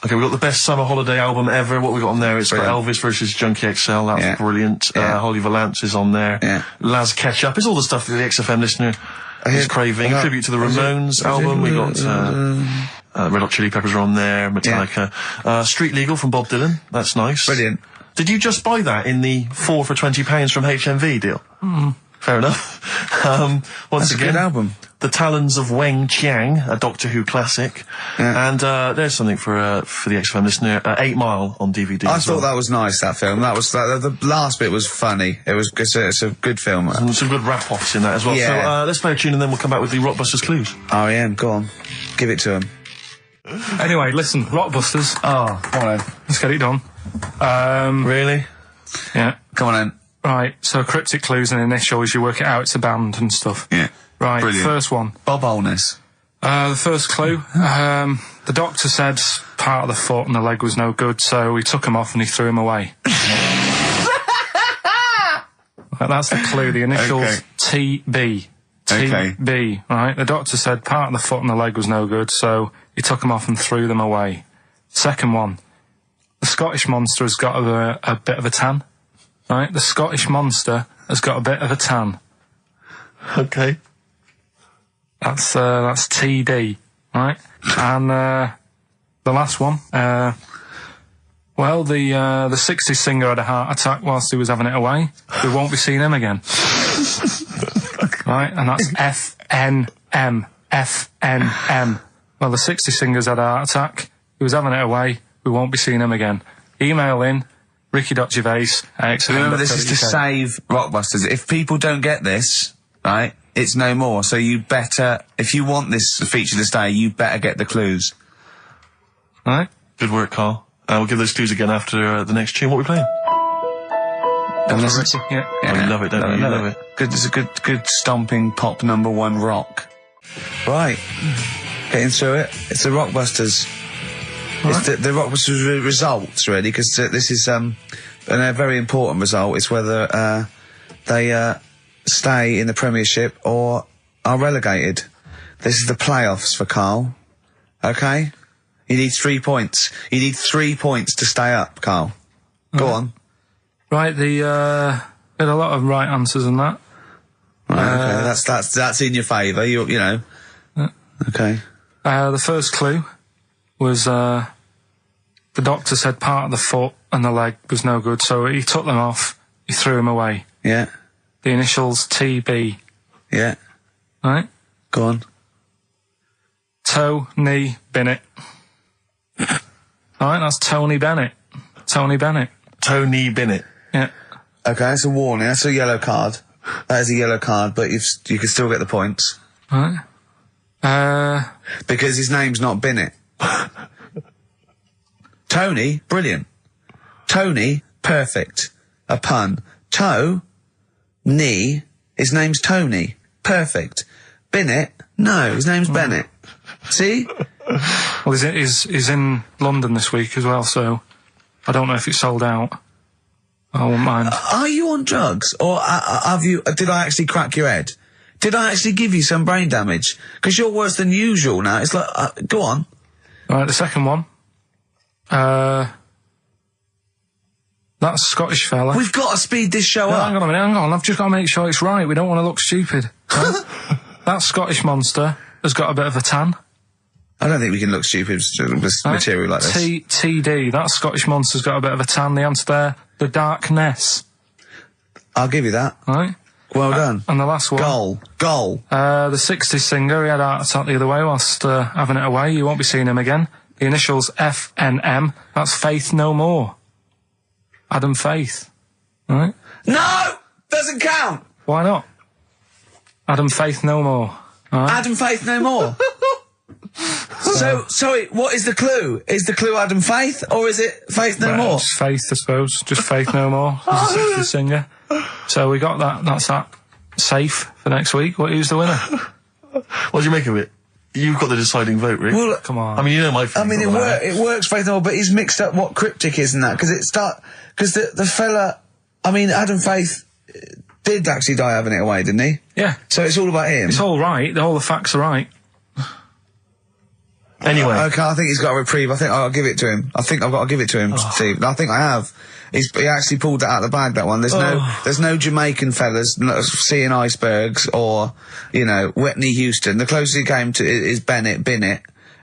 Okay, we've got the best summer holiday album ever. What we got on there? It's got Elvis versus Junkie XL. That's brilliant. Holly Valance is on there. Yeah. Laz Ketchup. It's all the stuff that the XFM listener is craving. Tribute to the Ramones album. We got Red Hot Chili Peppers are on there. Metallica. Street Legal from Bob Dylan. That's nice. Brilliant. Did you just buy that in the 4 for £20 from HMV deal? Fair enough. Once That's again, a good album. The Talons of Weng Chiang, a Doctor Who classic. Yeah. And there's something for the XFM listener, 8 Mile on DVD. I thought that was nice, that film. The last bit was funny. It's a good film. Some good rap-offs in that as well. Yeah. So let's play a tune and then we'll come back with the Rockbusters clues. REM, go on. Give it to him. Anyway, listen, Rockbusters. Oh, come on then. Let's get it done. Really? Yeah. Come on then. Right, so cryptic clues and initials, you work it out, it's a band and stuff. Yeah. Right, Brilliant. First one. Bob Holness. The first clue, the doctor said part of the foot and the leg was no good, so he took him off and he threw him away. That's the clue. The initials Okay. TB. Okay. TB, right? The doctor said part of the foot and the leg was no good, so he took them off and threw them away. Second one. The Scottish monster has got a bit of a tan. Right? The Scottish monster has got a bit of a tan. Okay. That's TD, right? And the last one, well, the 60s singer had a heart attack whilst he was having it away. We won't be seeing him again. Right? And that's FNM. FNM. Well, the 60s singer's had a heart attack. He was having it away. We won't be seeing him again. Email in ricky.gervais. Remember, this is to save Rockbusters. If people don't get this, right, it's no more. So you better, if you want this feature to stay, you better get the clues. Right? Good work, Carl. We'll give those clues again after the next tune. What are we playing? And listen to, Yeah. Oh, you love it, don't you? You love it. Good, it's a good stomping pop #1 rock. Right. Getting through it. It's the Rockbusters. It's the Rockbusters results, really, because this is a very important result. It's whether they stay in the Premiership or are relegated. This is the playoffs for Carl. Okay? You need 3 points. You need 3 points to stay up, Carl. Go on. Right, we had a lot of right answers in that. Right, okay, that's in your favour. You know. Okay. The first clue was the doctor said part of the foot and the leg was no good, so he took them off. He threw them away. Yeah. The initials TB. Yeah. Right. Go on. Tony Bennett. All right, that's Tony Bennett. Tony Bennett. Tony Bennett. Yeah. Okay, that's a warning. That's a yellow card. That is a yellow card, but you can still get the points. Right. Because his name's not Bennett. Tony, brilliant. Tony, perfect. A pun. Knee, his name's Tony. Perfect. Bennett, no, his name's Bennett. See? Well, he's in London this week as well, so I don't know if it's sold out. I won't mind. Are you on drugs? Or did I actually crack your head? Did I actually give you some brain damage? Because you're worse than usual now. It's like, go on. Right, the second one. That's a Scottish fella. We've got to speed this show up. Hang on a minute, hang on. I've just got to make sure it's right. We don't want to look stupid. Right? That Scottish monster has got a bit of a tan. I don't think we can look stupid with material like this. TD, that Scottish monster's got a bit of a tan. The answer there, the darkness. I'll give you that. Right? Well done. And the last one. Goal. The 60s singer, he had a heart attack the other way whilst having it away. You won't be seeing him again. The initials FNM, that's Faith No More. Adam Faith. Right? No! Doesn't count! Why not? Adam Faith No More. Right? Adam Faith No More. So, sorry, what is the clue? Is the clue Adam Faith, or is it Faith No More? Just Faith, I suppose. Just Faith No More. He's a 60s singer. So we got that. That's that. Safe for next week. Who's the winner? What do you make of it? You've got the deciding vote, Rick. Well, Come on. I mean, you know my feelings. I mean, it works Faith No More, but he's mixed up what cryptic is and that, because the fella, I mean, Adam Faith did actually die having it away, didn't he? Yeah. So it's all about him. It's all right. All the facts are right. Anyway. Okay, I think he's got a reprieve. I think I'll give it to him. I think I've got to give it to him, Steve. I think I have. He actually pulled that out of the bag, that one. There's no Jamaican fellas seeing icebergs or, Whitney Houston. The closest he came to is Bennett,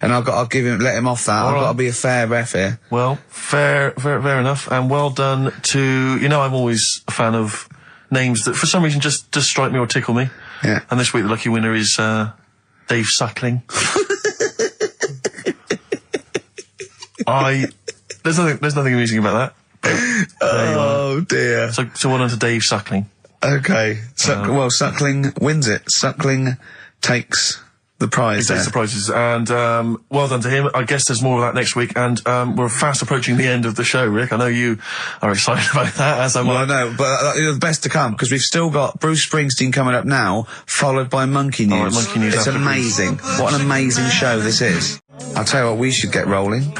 and I'll let him off that. I've got to be a fair ref here. Well, fair enough, and well done to, I'm always a fan of names that for some reason just strike me or tickle me. Yeah. And this week the lucky winner is, Dave Suckling. There's nothing amusing about that. Oh dear. So well done to Dave Suckling. Okay. Suckling wins it. Suckling takes the prize. He takes the prizes, and well done to him. I guess there's more of that next week, and we're fast approaching the end of the show, Rick. I know you are excited about that, as am I. Well, I know, but the best to come, because we've still got Bruce Springsteen coming up now, followed by Monkey News. All right, Monkey News It's after amazing. What an amazing show this is. I'll tell you what, we should get rolling.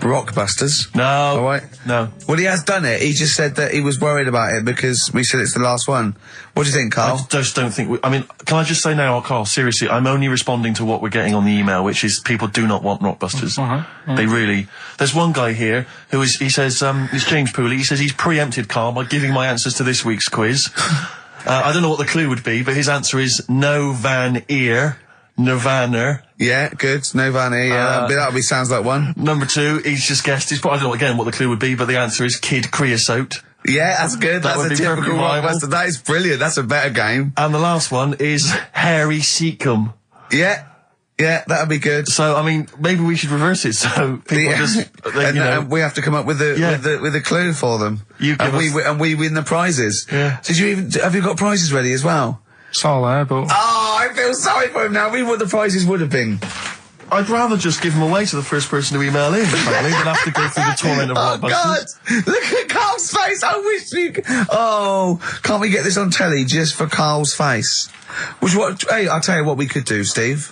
Rockbusters. No. All right. No. Well, he has done it. He just said that he was worried about it because we said it's the last one. What do you think, Carl? I just don't think... I mean, can I just say now, Carl, seriously, I'm only responding to what we're getting on the email, which is people do not want Rockbusters. They really... There's one guy here who is... He says... it's James Pooley. He says he's preempted Carl by giving my answers to this week's quiz. I don't know what the clue would be, but his answer is no van ear. Nirvana. Yeah, good. Nirvana, yeah. That sounds like one. Number 2, he's just guessed. I don't know again what the clue would be, but the answer is Kid Creosote. Yeah, that's good. That That's a typical Rockbuster. That is brilliant. That's a better game. And the last one is Harry Seacombe. Yeah. Yeah, that would be good. So, I mean, maybe we should reverse it so people just... and we have to come up with a clue for them. And we win the prizes. Yeah. Have you got prizes ready as well? It's all there, but... Oh, I feel sorry for him now. What the prizes would have been. I'd rather just give them away to the first person to email in, frankly, than have to go through the torment of Rockbusters. God! Look at Carl's face! I wish you could... Oh, can't we get this on telly just for Carl's face? Hey, I'll tell you what we could do, Steve.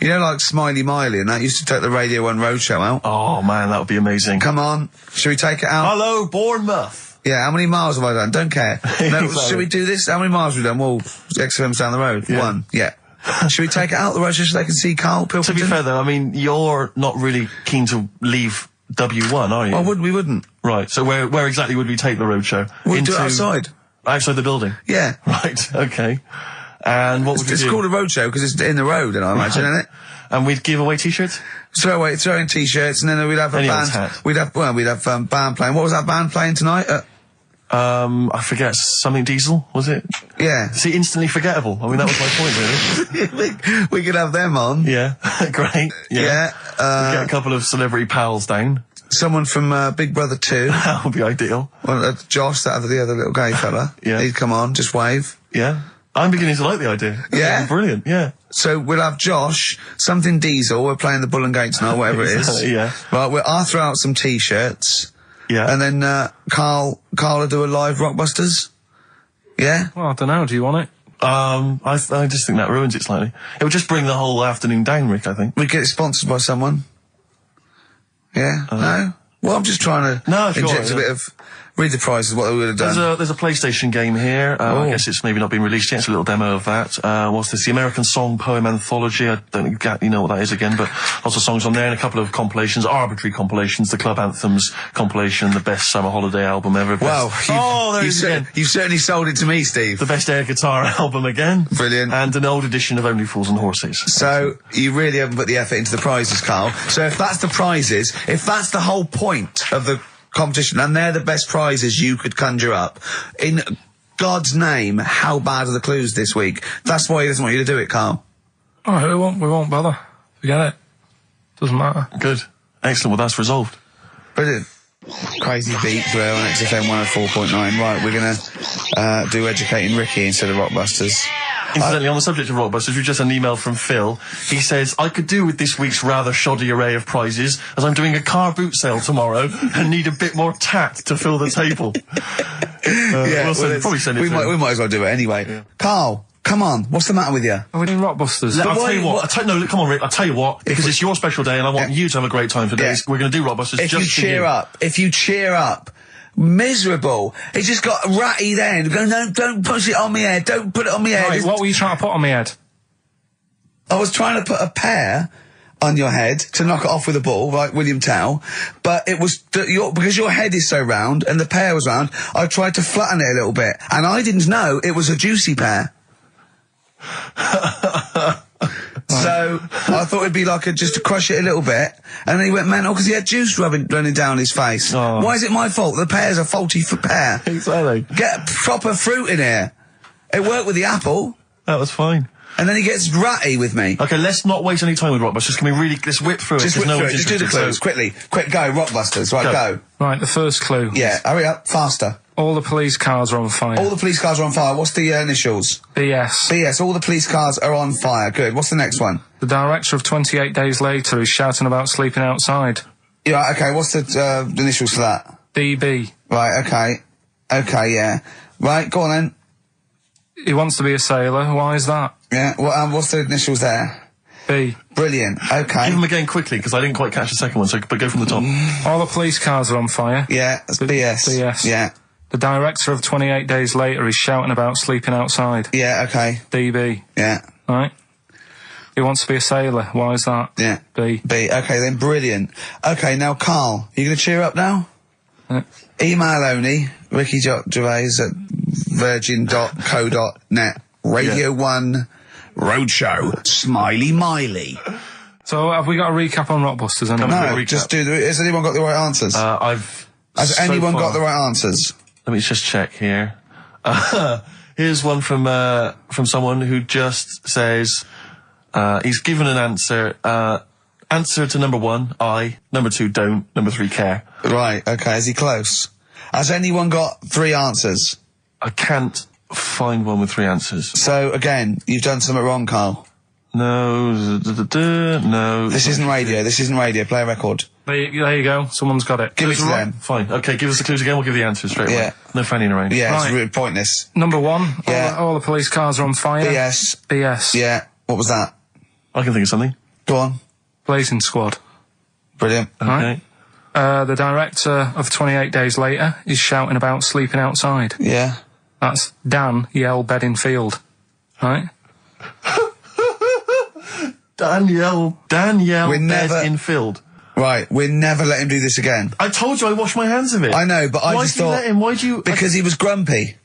You know, like Smiley Miley and that used to take the Radio 1 Roadshow out? Oh, man, that would be amazing. Come on. Should we take it out? Hello, Bournemouth. Yeah, how many miles have I done? Don't care. No, should we do this? How many miles have we done? Well, XFM's down the road. Yeah. 1. Yeah. Should we take it out the road just so they can see Karl Pilkington? To be fair, though, I mean, you're not really keen to leave W1, are you? Well, we wouldn't. Right, so where exactly would we take the roadshow? We'd do it outside. Outside the building? Yeah. Right, okay. And what would we do? It's called a roadshow because it's in the road, I imagine, isn't it? And we'd give away T-shirts? Throw in T-shirts, and then we'd have a band. Hat. We'd have band playing. What was that band playing tonight? I forget, something Diesel, was it? Yeah. See, instantly forgettable. I mean, that was my point, really. we could have them on. Yeah, great. Yeah. We'd get a couple of celebrity pals down. Someone from Big Brother 2. That would be ideal. Well, Josh, the other little gay fella. Yeah. He'd come on, just wave. Yeah. I'm beginning to like the idea. Yeah? Brilliant, yeah. So we'll have Josh, something Diesel, we're playing the Bull and Gate tonight, whatever it is. Yeah. Right, I'll throw out some T-shirts. Yeah. And then Karl will do a live Rockbusters. Yeah? Well, I don't know. Do you want it? I just think that ruins it slightly. It would just bring the whole afternoon down, Rick, I think. We get it sponsored by someone. Yeah? No? Well, I'm just trying to inject a bit of... Read the prizes, what we would have done. There's a PlayStation game here. I guess it's maybe not been released yet. It's a little demo of that. What's this? The American Song Poem Anthology. I don't exactly know what that is again, but lots of songs on there and a couple of compilations, arbitrary compilations, the Club Anthems compilation, the best summer holiday album ever. Wow. You've certainly sold it to me, Steve. The best air guitar album again. Brilliant. And an old edition of Only Fools and Horses. So, you really haven't put the effort into the prizes, Karl. So if that's the prizes, if that's the whole point of the competition, and they're the best prizes you could conjure up, in God's name, how bad are the clues this week? That's why he doesn't want you to do it, Karl. All right, we won't bother. Forget it. Doesn't matter. Good. Excellent. Well, that's resolved. Brilliant. Crazy beat there on XFM 104.9. Right, we're going to do Educating Ricky instead of Rockbusters. Incidentally, on the subject of Rockbusters, we just had an email from Phil. He says, I could do with this week's rather shoddy array of prizes, as I'm doing a car boot sale tomorrow and need a bit more tact to fill the table. Probably send it we might as well do it anyway. Yeah. Karl, come on, what's the matter with you? Are we doing Rockbusters? I'll tell you what. Come on, Rick, I'll tell you what, because it's your special day and I want you to have a great time today. Yeah. We're going to do Rockbusters if you cheer up. Miserable. It just got ratty then. Go, no, don't push it on me head. Don't put it on me head. Right, what were you trying to put on me head? I was trying to put a pear on your head to knock it off with a ball, like William Tell, but it was, because your head is so round and the pear was round, I tried to flatten it a little bit, and I didn't know it was a juicy pear. So I thought it'd be like just to crush it a little bit, and then he went mental because he had juice running down his face. Oh. Why is it my fault? The pear's a faulty pear. Exactly. Get proper fruit in here. It worked with the apple. That was fine. And then he gets ratty with me. Okay, let's not waste any time with Rockbusters. Can we really, let's whip through it. Just whip through it. Just do the clues, quickly. Quick, go, Rockbusters. Right, go. Right, the first clue. Yeah, hurry up, faster. All the police cars are on fire. All the police cars are on fire. What's the initials? BS. BS, all the police cars are on fire. Good. What's the next one? The director of 28 Days Later is shouting about sleeping outside. Yeah, okay, what's the initials for that? DB. Right, okay. Okay, yeah. Right, go on then. He wants to be a sailor. Why is that? Yeah, well, what's the initials there? B. Brilliant. Okay. Give them again quickly, because I didn't quite catch the second one, but go from the top. All the police cars are on fire. Yeah, that's BS. BS. Yeah. The director of 28 Days Later is shouting about sleeping outside. Yeah, okay. DB. Yeah. Right? He wants to be a sailor. Why is that? Yeah. B. B. Okay, then brilliant. Okay, now Carl, you going to cheer up now? Email only, Ricky Gervais at virgin.co.net. Radio 1 Roadshow. Smiley Miley. So have we got a recap on Rockbusters anyway? No, just do has anyone got the right answers? Has anyone got the right answers? Let me just check here. Here's one from someone who just says, he's given an answer. Answer to number 1, I. Number 2, don't. Number 3, care. Right, okay, is he close? Has anyone got 3 answers? I can't find one with 3 answers. So, again, you've done something wrong, Carl. No, no. This isn't radio, play a record. There you go, someone's got it. Give it to them. Fine, okay, give us the clues again, we'll give the answers straight away. Yeah. No fanning around. Yeah, Right. it's really pointless. Number 1, Yeah. all the police cars are on fire. BS. BS. Yeah, what was that? I can think of something. Go on. Blazing Squad. Brilliant. Okay. Right. The director of 28 Days Later is shouting about sleeping outside. Yeah. That's Dan Yell Bedingfield. Right? Danielle We're never- Bedingfield. Right, we'll never let him do this again. I told you I washed my hands of it. I know, but I just thought... Why'd you let him? Why'd you... Because he was grumpy.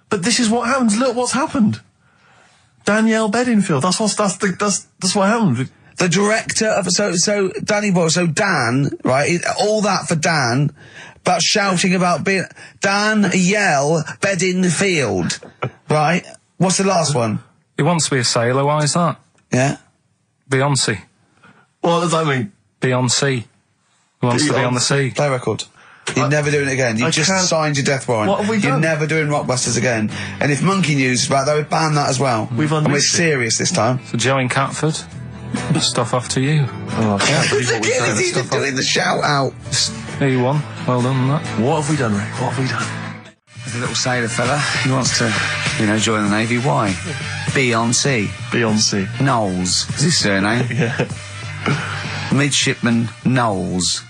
But this is what happens. Look what's happened. Danielle Bedingfield. That's what happened. The director of... So Danny Boyle, so Dan, right, all that for Dan, but shouting about being... Dan Yell Bedingfield, right? What's the last one? He wants to be a sailor, why is that? Yeah? Beyonce. What does that mean? Beyonce. He wants to be on the sea. Play record. You're never doing it again. You just signed your death warrant. What have we done? You're never doing Rockbusters again. And if Monkey News is about, they would ban that as well. We've And we're unleashed it. serious this time. So Joe in Catford, stuff off to you. Oh, I can't believe what we've done. He's even doing the shout out. There you won. Well done on that. What have we done, Rick? What have we done? There's a little sailor fella. He wants to, join the Navy. Why? Beyonce. Beyonce. Knowles. Is his surname? Yeah. Midshipman Knowles.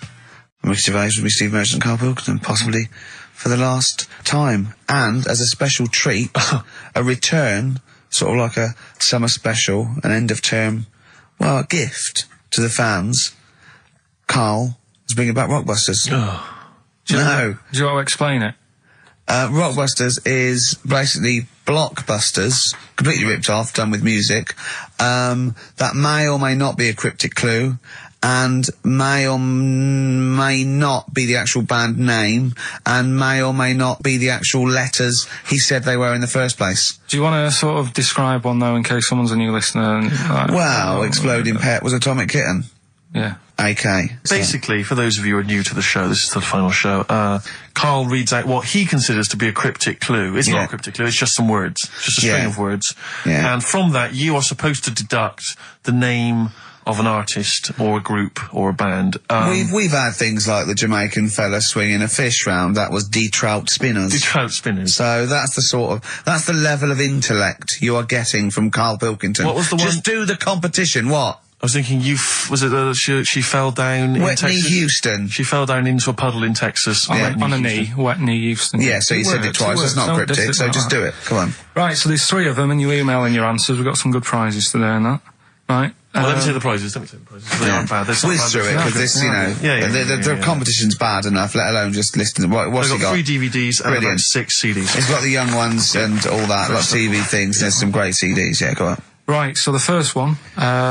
Ricky Gervais will be Steve Merchant, Karl Pilkington, possibly for the last time. And as a special treat, a return, sort of like a summer special, an end of term, a gift to the fans. Karl is bringing back Rockbusters. Do you No. want to explain it? Rockbusters is basically Blockbusters, completely ripped off, done with music. That may or may not be a cryptic clue, and may or may not be the actual band name, and may or may not be the actual letters he said they were in the first place. Do you want to sort of describe one, though, in case someone's a new listener? And, Exploding Pet was Atomic Kitten. Yeah. AK. Basically, for those of you who are new to the show, this is the final show, Karl reads out what he considers to be a cryptic clue. It's not a cryptic clue, it's just some words. Just a string of words. Yeah. And from that, you are supposed to deduct the name of an artist or a group or a band. We've had things like the Jamaican fella swinging a fish round. That was D-Trout Spinners. D-Trout Spinners. So that's the level of intellect you are getting from Karl Pilkington. What was the one? Just do the competition, what? I was thinking, she fell down in Whitney Texas? Houston. She fell down into a puddle in Texas. On a knee, Whitney Houston. Yeah, so you said it twice. It's not cryptic, so just do it. Come on. Right, so there's 3 of them, and you email in your answers. We've got some good prizes today and that. Right. Well, let me say the prizes. They aren't bad. Whiz through it, because this, the competition's bad enough, let alone just listen. What's he I've got got? 3 DVDs and about 6 CDs. He's got the young ones and all that, like TV things. There's some great CDs, yeah, go on. Right, so the first one,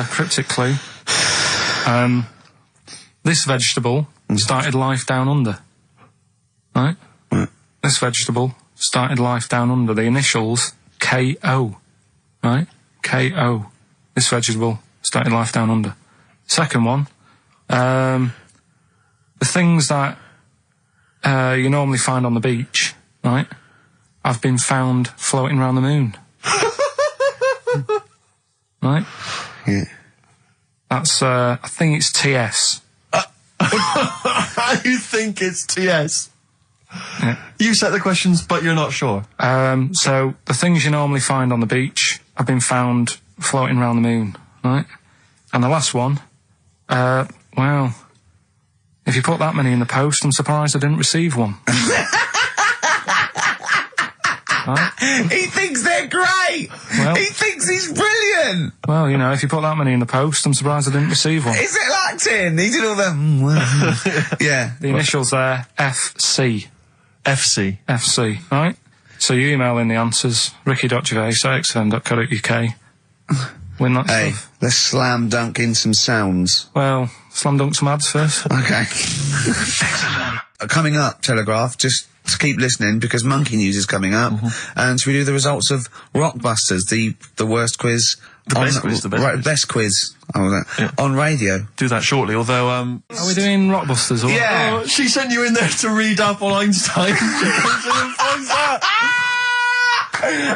cryptic clue. This vegetable started life down under. Right? This vegetable started life down under. The initials K-O. Right? K-O. This vegetable started life down under. Second one, the things that you normally find on the beach, right, have been found floating around the moon. Right? Yeah. That's, I think it's TS. You think it's TS? Yeah. You set the questions, but you're not sure. So the things you normally find on the beach have been found floating around the moon, right? And the last one, well, if you put that many in the post, I'm surprised I didn't receive one. Right? He thinks they're great! Well, he thinks he's brilliant! Well, you know, if you put that many in the post, I'm surprised I didn't receive one. Is it acting? He did all the... yeah. The initials there, FC. FC. FC, right? So you email in the answers, ricky.gervais@xfm.co.uk. Win that Hey, stuff. let's slam dunk in some sounds. Well, slam dunk some ads first. Okay. Coming up, Telegraph, just keep listening because Monkey News is coming up. And so we do the results of Rockbusters, the worst quiz. The best quiz. Right, best quiz. On radio. Do that shortly, although, Are we doing Rockbusters or Yeah. Oh, she sent you in there to read up on Einstein. She comes in and finds that.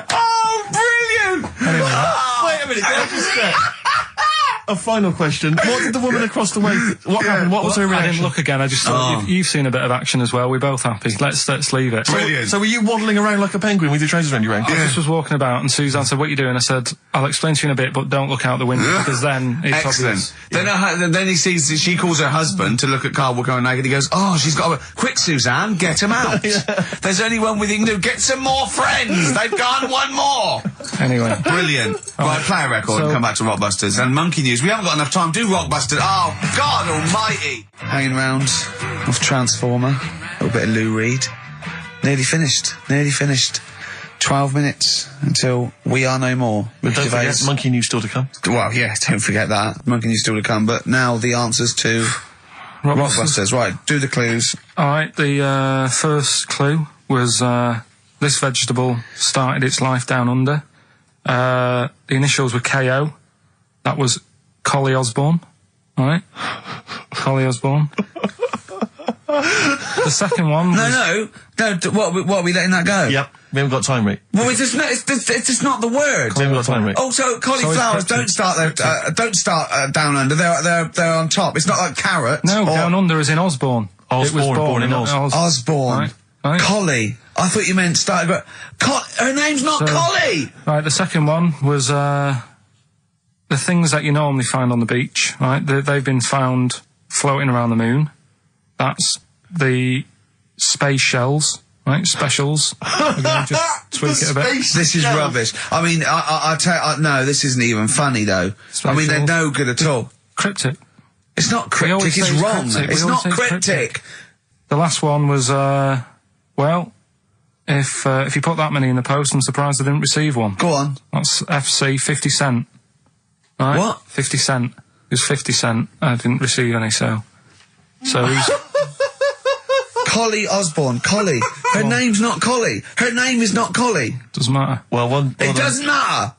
Oh, brilliant! Wait a minute, can I just say... A final question. What did the woman across the way... What happened? What was her I reaction? didn't look again. I just thought you've seen a bit of action as well. We're both happy. Let's leave it. Brilliant. So were you waddling around like a penguin with your trousers around your ankles? I just was walking about and Suzanne said, "What are you doing?" I said, "I'll explain to you in a bit, but don't look out the window because then it's Excellent. obvious." Then he sees, she calls her husband to look at Karl walking around naked. He goes, "Oh, she's got a... Quick, Suzanne, get him out. There's only one with you can do. Get some more friends. They've gone one more." Anyway. Brilliant. Right, play a record and come back to Rockbusters. And Monkey News. We haven't got enough time. Do Rockbusters. Oh, God almighty. Hanging round off Transformer. A little bit of Lou Reed. Nearly finished. 12 minutes until We Are No More. But don't forget, Monkey News still to come. Well, yeah, don't forget that. Monkey News still to come. But now the answers to Rockbusters. Right, do the clues. Alright, the first clue was this vegetable started its life down under. The initials were KO. That was Collie Osborne. Alright? Collie Osborne. The second one was... No, what are we letting that go? Yep. We haven't got time, Rick. Well, it's just not the word. We haven't got time, Rick. Oh, so cauliflowers don't start down under. They're on top. It's not like carrots. No, down under is in Osborne. Osborne, It was born in Oz. Osborne. Right. Collie. I thought you meant started. Her name's not Collie. Right, the second one was the things that you normally find on the beach, right? They've been found floating around the moon. That's the space shells, right? Specials. We're going to just tweak it a bit. This is rubbish. I mean, no, this isn't even funny though. I mean, they're no good at all. Cryptic. It's not cryptic. It's wrong. It's not cryptic. The last one was well, if you put that many in the post, I'm surprised I didn't receive one. Go on. That's FC 50 cent. Right? What? 50 cent. It was 50 cent. I didn't receive any, so he's... Collie Osborne. Collie. Her name's not Collie. Her name is not Collie. Doesn't matter. It doesn't matter.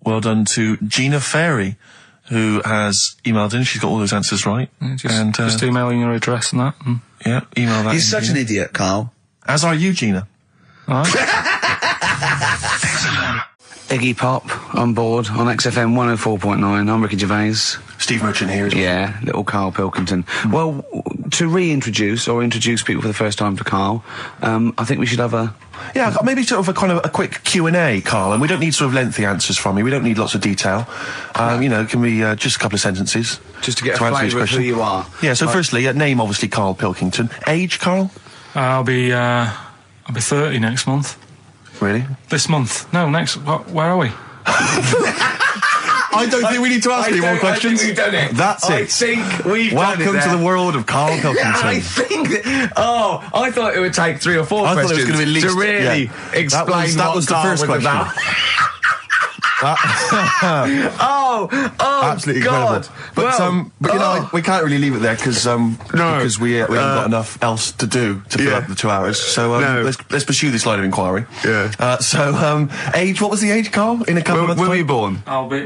Well done to Gina Ferry, who has emailed in. She's got all those answers right. Yeah, just emailing your address and that. Yeah, email that. You're such an idiot, Karl. As are you, Gina. All right. Iggy Pop on board on XFM 104.9. I'm Ricky Gervais. Steve Merchant here as well. Yeah, little Karl Pilkington. Well, to reintroduce or introduce people for the first time to Karl, I think we should have a... Yeah, maybe sort of a kind of a quick Q&A, Karl, and we don't need sort of lengthy answers from you. We don't need lots of detail. You know, can we just a couple of sentences? Just to get a flavour of who you are. Yeah, so firstly, name obviously Karl Pilkington. Age, Karl? I'll be 30 next month. Really? This month? No, next. Where are we? I don't think we need to ask any more questions. I think we've done it. That's it. I think we've Welcome done it to the world of Karl Pilkington. I think that, I thought it would take 3 or 4 I questions thought it was going to be at least, to really explain that was the Karl first was question. about. Absolutely God. incredible. But you know, we can't really leave it there because we haven't got enough else to do to fill up the 2 hours. So let's pursue this line of inquiry. Yeah. Age? What was the age, Karl? In a couple of months. When were you born? I'll be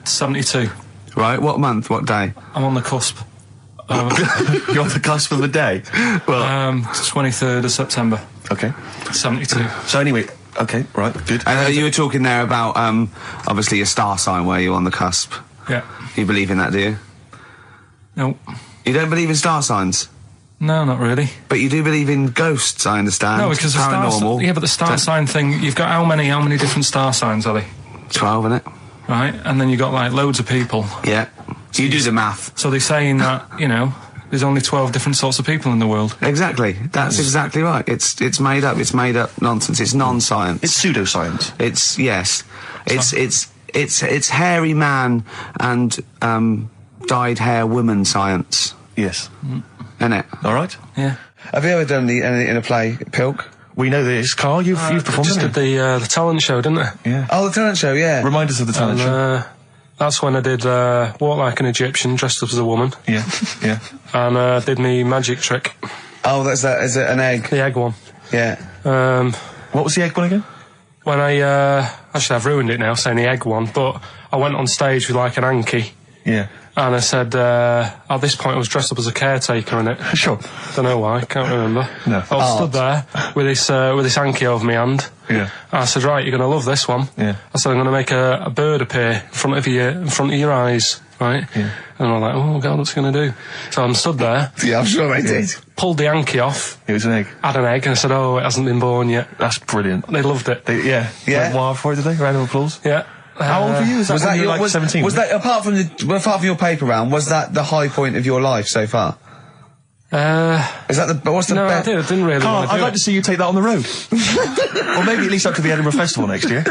72. Right. What month? What day? I'm on the cusp. You're on the cusp of the day. Well, 23rd of September. Okay. 72. So anyway. Okay, right, good. And you were talking there about, obviously your star sign where you're on the cusp. Yeah. You believe in that, do you? No. You don't believe in star signs? No, not really. But you do believe in ghosts, I understand. No, because paranormal. but the star sign thing, you've got how many different star signs are they? 12, innit? Right, and then you've got like loads of people. Yeah. You do the math. So they're saying that, there's only 12 different sorts of people in the world. Exactly. That's exactly right. It's made up. It's made up nonsense. It's non-science. It's pseudoscience. It's hairy man and dyed hair woman science. Yes. Isn't it? All right. Yeah. Have you ever done anything in a play, Pilk? We know this. Carl, you've performed, just haven't did you? the talent show, didn't I? Yeah. Oh, the talent show, yeah. Remind us of the talent show. That's when I did Walk Like an Egyptian, dressed up as a woman. Yeah, yeah. And did me magic trick. Oh, is it an egg? The egg one. Yeah. What was the egg one again? When actually I've ruined it now saying the egg one, but I went on stage with like an hanky. Yeah. And I said, at this point I was dressed up as a caretaker in it. Sure. Don't know why, can't remember. No. I was stood there with this hanky over my hand. Yeah. And I said, right, you're going to love this one. Yeah. I said, I'm going to make a bird appear in front of your eyes, right? Yeah. And I'm like, oh God, what's he going to do? So I'm stood there. Yeah, I'm sure they did. Pulled the hanky off. It was an egg. Had an egg, and I said, oh, it hasn't been born yet. That's brilliant. They loved it. Yeah. Yeah. Went wild for it, did they? Round of applause. Yeah. How old were you? Was that your, like 17? Was that apart from your paper round? Was that the high point of your life so far? Is that what's the no, best? I didn't really Carl, want to do I'd like to see you take that on the road. Or maybe at least up to the Edinburgh Festival next year.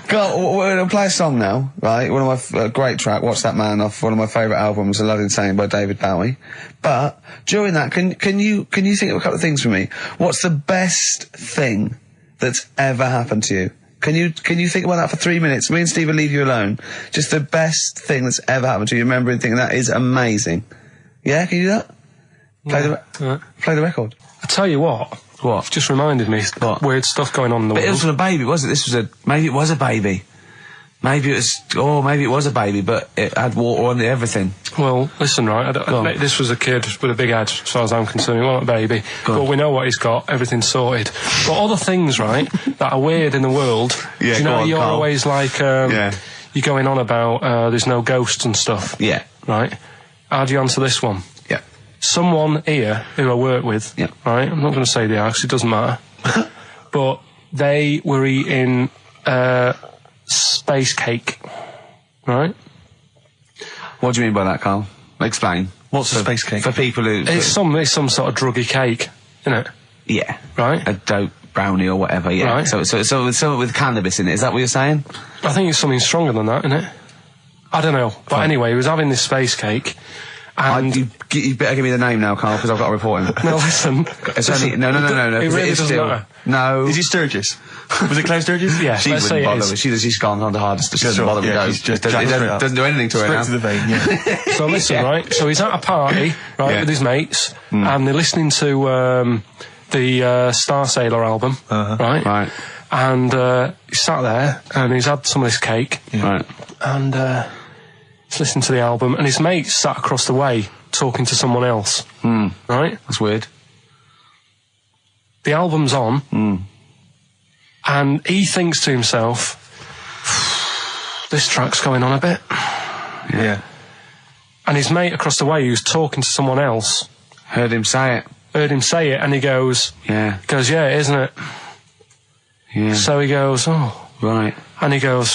Carl, we're going to play a song now, right? One of my great track, Watch That Man, off one of my favourite albums, A Love Insane by David Bowie. But during that, can you think of a couple of things for me? What's the best thing that's ever happened to you? Can you think about that for 3 minutes? Me and Steve will leave you alone. Just the best thing that's ever happened to you. Remember and think that is amazing. Yeah, can you do that? Play the record. I tell you what. What? It's just reminded me What? weird stuff going on in the But world. it wasn't a baby, was it? Maybe it was a baby. Maybe it was a baby, but it had water on it, everything. Well, listen, right, this was a kid with a big head, as far as I'm concerned. He wasn't a baby. But we know what he's got, everything's sorted. But other things, right, that are weird in the world, Yeah, do you go know, on, you're Carl. always like, Yeah. you're going on about, there's no ghosts and stuff. Yeah. Right? How do you answer this one? Yeah. Someone here who I work with, Yeah. right, I'm not going to say the house, it doesn't matter, but they were eating, space cake, right? What do you mean by that, Carl? Explain. What's a space cake? For people who... It's some sort of druggy cake, isn't it? Yeah. Right? A dope brownie or whatever, yeah. Right. So with cannabis in it, is that what you're saying? I think it's something stronger than that, isn't it? I don't know. But anyway, he was having this space cake, and... You better give me the name now, Carl, because I've got to report him. No, listen. It's only... No, It 'cause really is doesn't still... matter. No. Is he Sturgis? Was it Claire Sturgis? Yeah, She let's say wouldn't it bother. is. She's gone on the hardest. She doesn't Sure, bother with yeah, those. she's just It jacked straight up. doesn't do anything to her Straight now. to the vein, yeah. So listen, Yeah. right? So he's at a party, right, Yeah. with his mates, and they're listening to the Star Sailor album, right? Right. And he's sat there, and he's had some of this cake, Right. and he's listening to the album, and his mate's sat across the way talking to someone else, right? That's weird. The album's on, and he thinks to himself, this track's going on a bit. Yeah. And his mate across the way, who's talking to someone else, Heard him say it, and he goes, Yeah. yeah, isn't it? Yeah. So he goes, oh, Right. and he goes,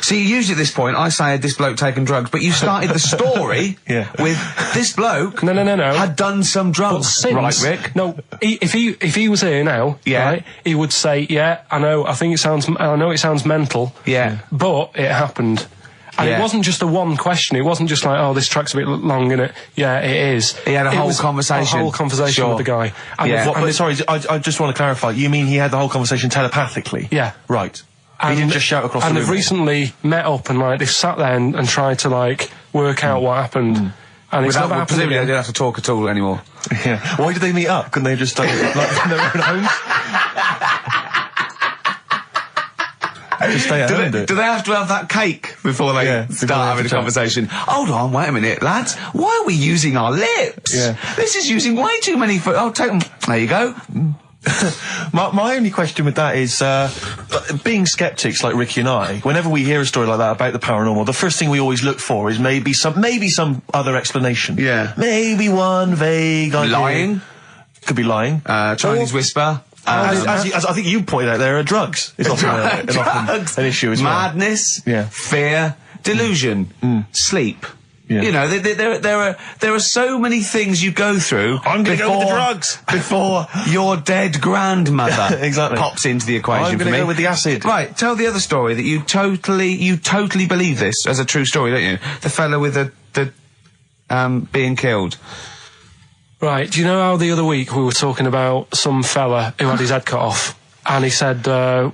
See, usually at this point, I say this bloke taken drugs, but you started the story Yeah. with this bloke no. had done some But drugs. since, Right, Rick? no, if he was here now, Yeah. right, he would say, yeah, I know it sounds mental, Yeah. but it happened. And Yeah. it wasn't just a one question. It wasn't just like, oh, this track's a bit long, innit? Yeah, it is. He had a It whole was conversation. A whole conversation Sure. with the guy. And Yeah. But sorry, I just want to clarify. You mean he had the whole conversation telepathically? Yeah. Right. He didn't just shout across the And room. they've recently met up and like they've sat there and tried to like work out what happened. And it's never happened Presumably they again. don't have to talk at all anymore. Yeah. Why did they meet up? Couldn't they have just done it like in their own homes? Just stay at home. Do they have to have that cake before they Yeah, before they start have having to a chat. conversation? Hold on, wait a minute, lads. Why are we using our lips? Yeah. This is using way too many... take them. There you go. My only question with that is, being skeptics like Ricky and I, whenever we hear a story like that about the paranormal, the first thing we always look for is maybe some other explanation. Yeah. Maybe one vague idea. Lying. Could be lying. Chinese whisper. As I think you pointed out, there are drugs. It's often, Drugs. an issue as well. Madness. Yeah. Fear. Delusion. Sleep. Yeah. You know, there are so many things you go through. I'm going to go with the drugs before your dead grandmother exactly. pops into the equation. I'm going to go with the acid. Right, tell the other story that you totally believe this as a true story, don't you? The fella with the being killed. Right, do you know how the other week we were talking about some fella who had his head cut off, and he said,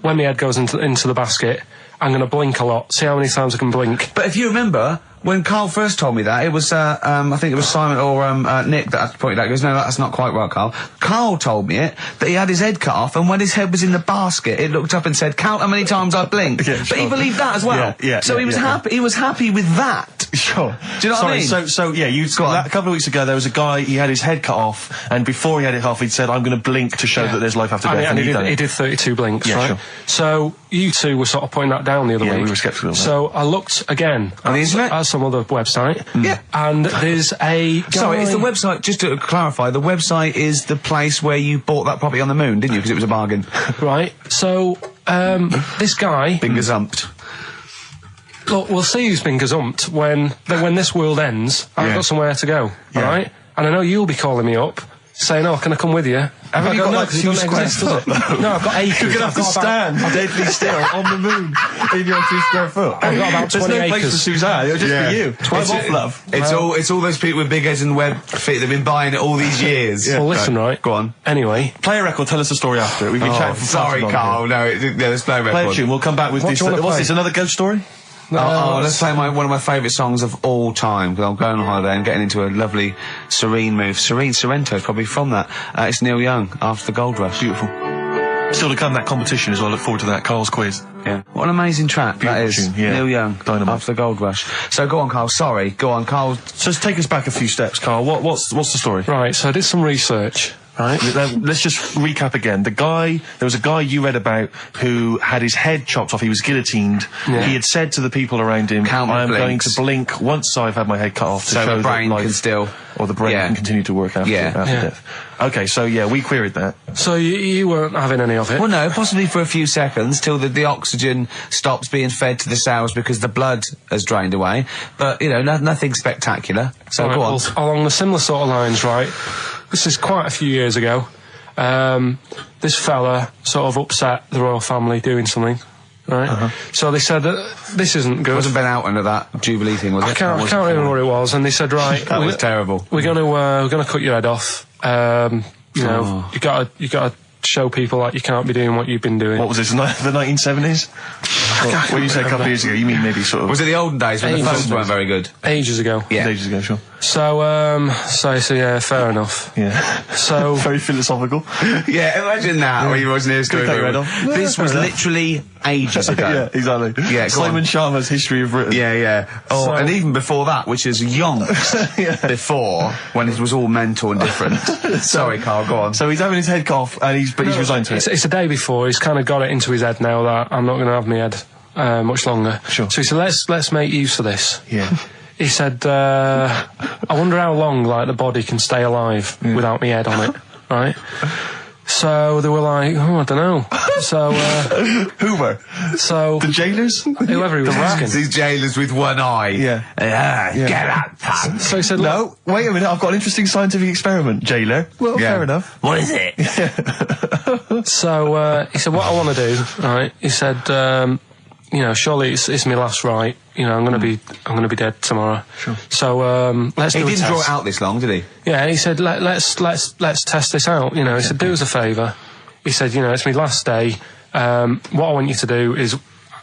when my head goes into the basket, I'm going to blink a lot, see how many times I can blink. But if you remember, when Karl first told me that, it was, I think it was Simon or Nick that pointed out. He goes, no, that's not quite right, Karl. Karl told me that he had his head cut off, and when his head was in the basket, it looked up and said, count how many times I blinked. Yeah, but he believed that as well. So he was happy. He was happy with that. Sure. Do you know what I mean? So yeah, a couple of weeks ago there was a guy, he had his head cut off, and before he had it off, he'd said, I'm going to blink to show that there's life after death. And he did 32 blinks, right? Sure. So you two were sort of pointing that down the other week. We were sceptical of that. So I looked again on the internet at some other website. Yeah. And there's a guy... Sorry, it's the website, just to clarify, the website is the place where you bought that property on the moon, didn't you? Because it was a bargain. Right. So, this guy... Been gazumped. Look, we'll see who's been gazumped when this world ends. I've got somewhere to go, alright? And I know you'll be calling me up, saying, oh, can I come with you? Haven't you got like 2 square foot? No, I've got acres. You're going to have to stand deadly still on the moon in your 2 square foot. I've got about 20 acres. There's no place for Suzanne, it'll just be you. 12 off, love. It's all those people with big heads and web feet that've been buying it all these years. Well, listen, right. Go on. Anyway. Play a record, tell us the story after it. We've been chatting for sorry, Karl. No, there's no record. Play a tune, we'll come back with this. What's this, another ghost story? Let's play one of my favourite songs of all time, because I'm going on holiday and getting into a lovely serene mood. Sorrento is probably from that. It's Neil Young, After the Gold Rush. Beautiful. Still to come, that competition as well. Look forward to that. Karl's quiz. Yeah. What an amazing track that is. Tune, yeah. Neil Young, Dynamite. After the Gold Rush. So go on, Karl. Sorry. Go on, Karl. So let's take us back a few steps, Karl. What's the story? Right, so I did some research. Right. Let's just recap again. There was a guy you read about who had his head chopped off. He was guillotined. Yeah. He had said to the people around him, I am going to blink once I've had my head cut off to so show the brain that life can still... Or the brain can continue to work after death. Okay, so we queried that. So you weren't having any of it? Well, no, possibly for a few seconds till the oxygen stops being fed to the cells because the blood has drained away. But, you know, nothing spectacular. So go on. Well, along the similar sort of lines, right? This is quite a few years ago. This fella sort of upset the royal family doing something, right? So they said that this isn't good. It wasn't Ben Out under that Jubilee thing, was it? I can't remember what it was. And they said, right, that was terrible. We're gonna cut your head off. You know, you gotta show people that you can't be doing what you've been doing. What was this? The 1970s? What you said a couple of years ago? You mean maybe sort of? Was it the olden days when the phones weren't very good? Ages ago. Yeah, ages ago, sure. So yeah, fair enough. Yeah. So very philosophical. Yeah, imagine that when you was near story. This was literally ages ago. Yeah, exactly. Yeah, Simon Sharma's History of Britain. Yeah. Oh, and even before that, which is yonks before, when it was all mental and different. Sorry, Karl, go on. So he's having his head cut off, and he's resigned to it. It's a day before. He's kind of got it into his head now that I'm not going to have my head much longer. Sure. So he said, let's make use of this. Yeah. He said, I wonder how long, like, the body can stay alive without my head on it, right? So they were like, oh, I don't know. So, who were? So... The jailers? Whoever he was asking. These jailers with one eye. Yeah. Get out, pal. So he said, no, wait a minute, I've got an interesting scientific experiment, jailer. Well, fair enough. What is it? So, he said, what I want to do, right, he said, you know, surely it's my last right. You know, I'm gonna be dead tomorrow. Sure. So let's do a test. He didn't draw it out this long, did he? Yeah, he said let's test this out. You know, he said do us a favour. He said, you know, it's my last day. What I want you to do is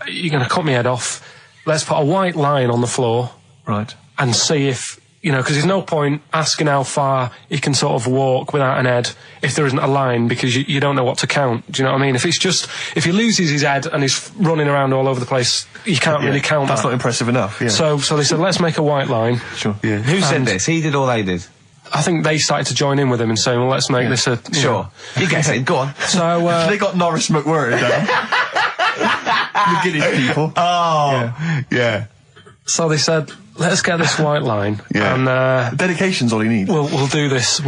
you're gonna cut my head off. Let's put a white line on the floor. Right. And see if, you know, because there's no point asking how far he can sort of walk without an head if there isn't a line, because you don't know what to count. Do you know what I mean? If he loses his head and he's running around all over the place, you can't really count That's that. not impressive enough, yeah. So they said, let's make a white line. Sure. Yeah. Who said this? He did or they did? I think they started to join in with him and saying, well, let's make this a... Sure. You get it, go on. So, they got Norris McWhirter down. The Guinness people. Oh, yeah. So they said, let's get this white line. Yeah. And dedication's all you need. We'll do this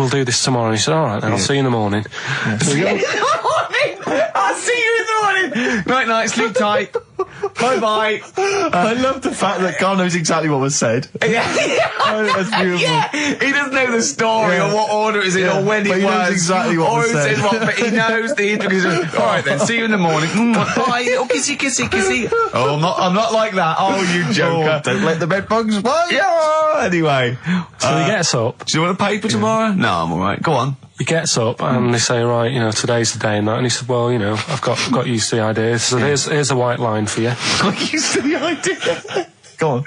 tomorrow. And he said, all right, then I'll see you in the morning. Yeah. I'll see you in the morning. Night, sleep tight. Bye-bye. I love the fact that Carl knows exactly what was said. Yeah. That's beautiful. Yeah. He doesn't know the story or what order it is in or when but it he was. knows exactly what or was who said. said what, but he knows the intricacies. All right then, see you in the morning. Bye. Oh, kissy, kissy, kissy. Oh, I'm not like that. Oh, you joker. Don't let the bed bugs bite. Yeah. Anyway. So he gets up. Do you want a paper tomorrow? No, I'm all right. Go on. He gets up and they say, right, today's the day and that. And he said, well, I've got used to the idea. So here's a white line for you. Got used to the idea. Go on.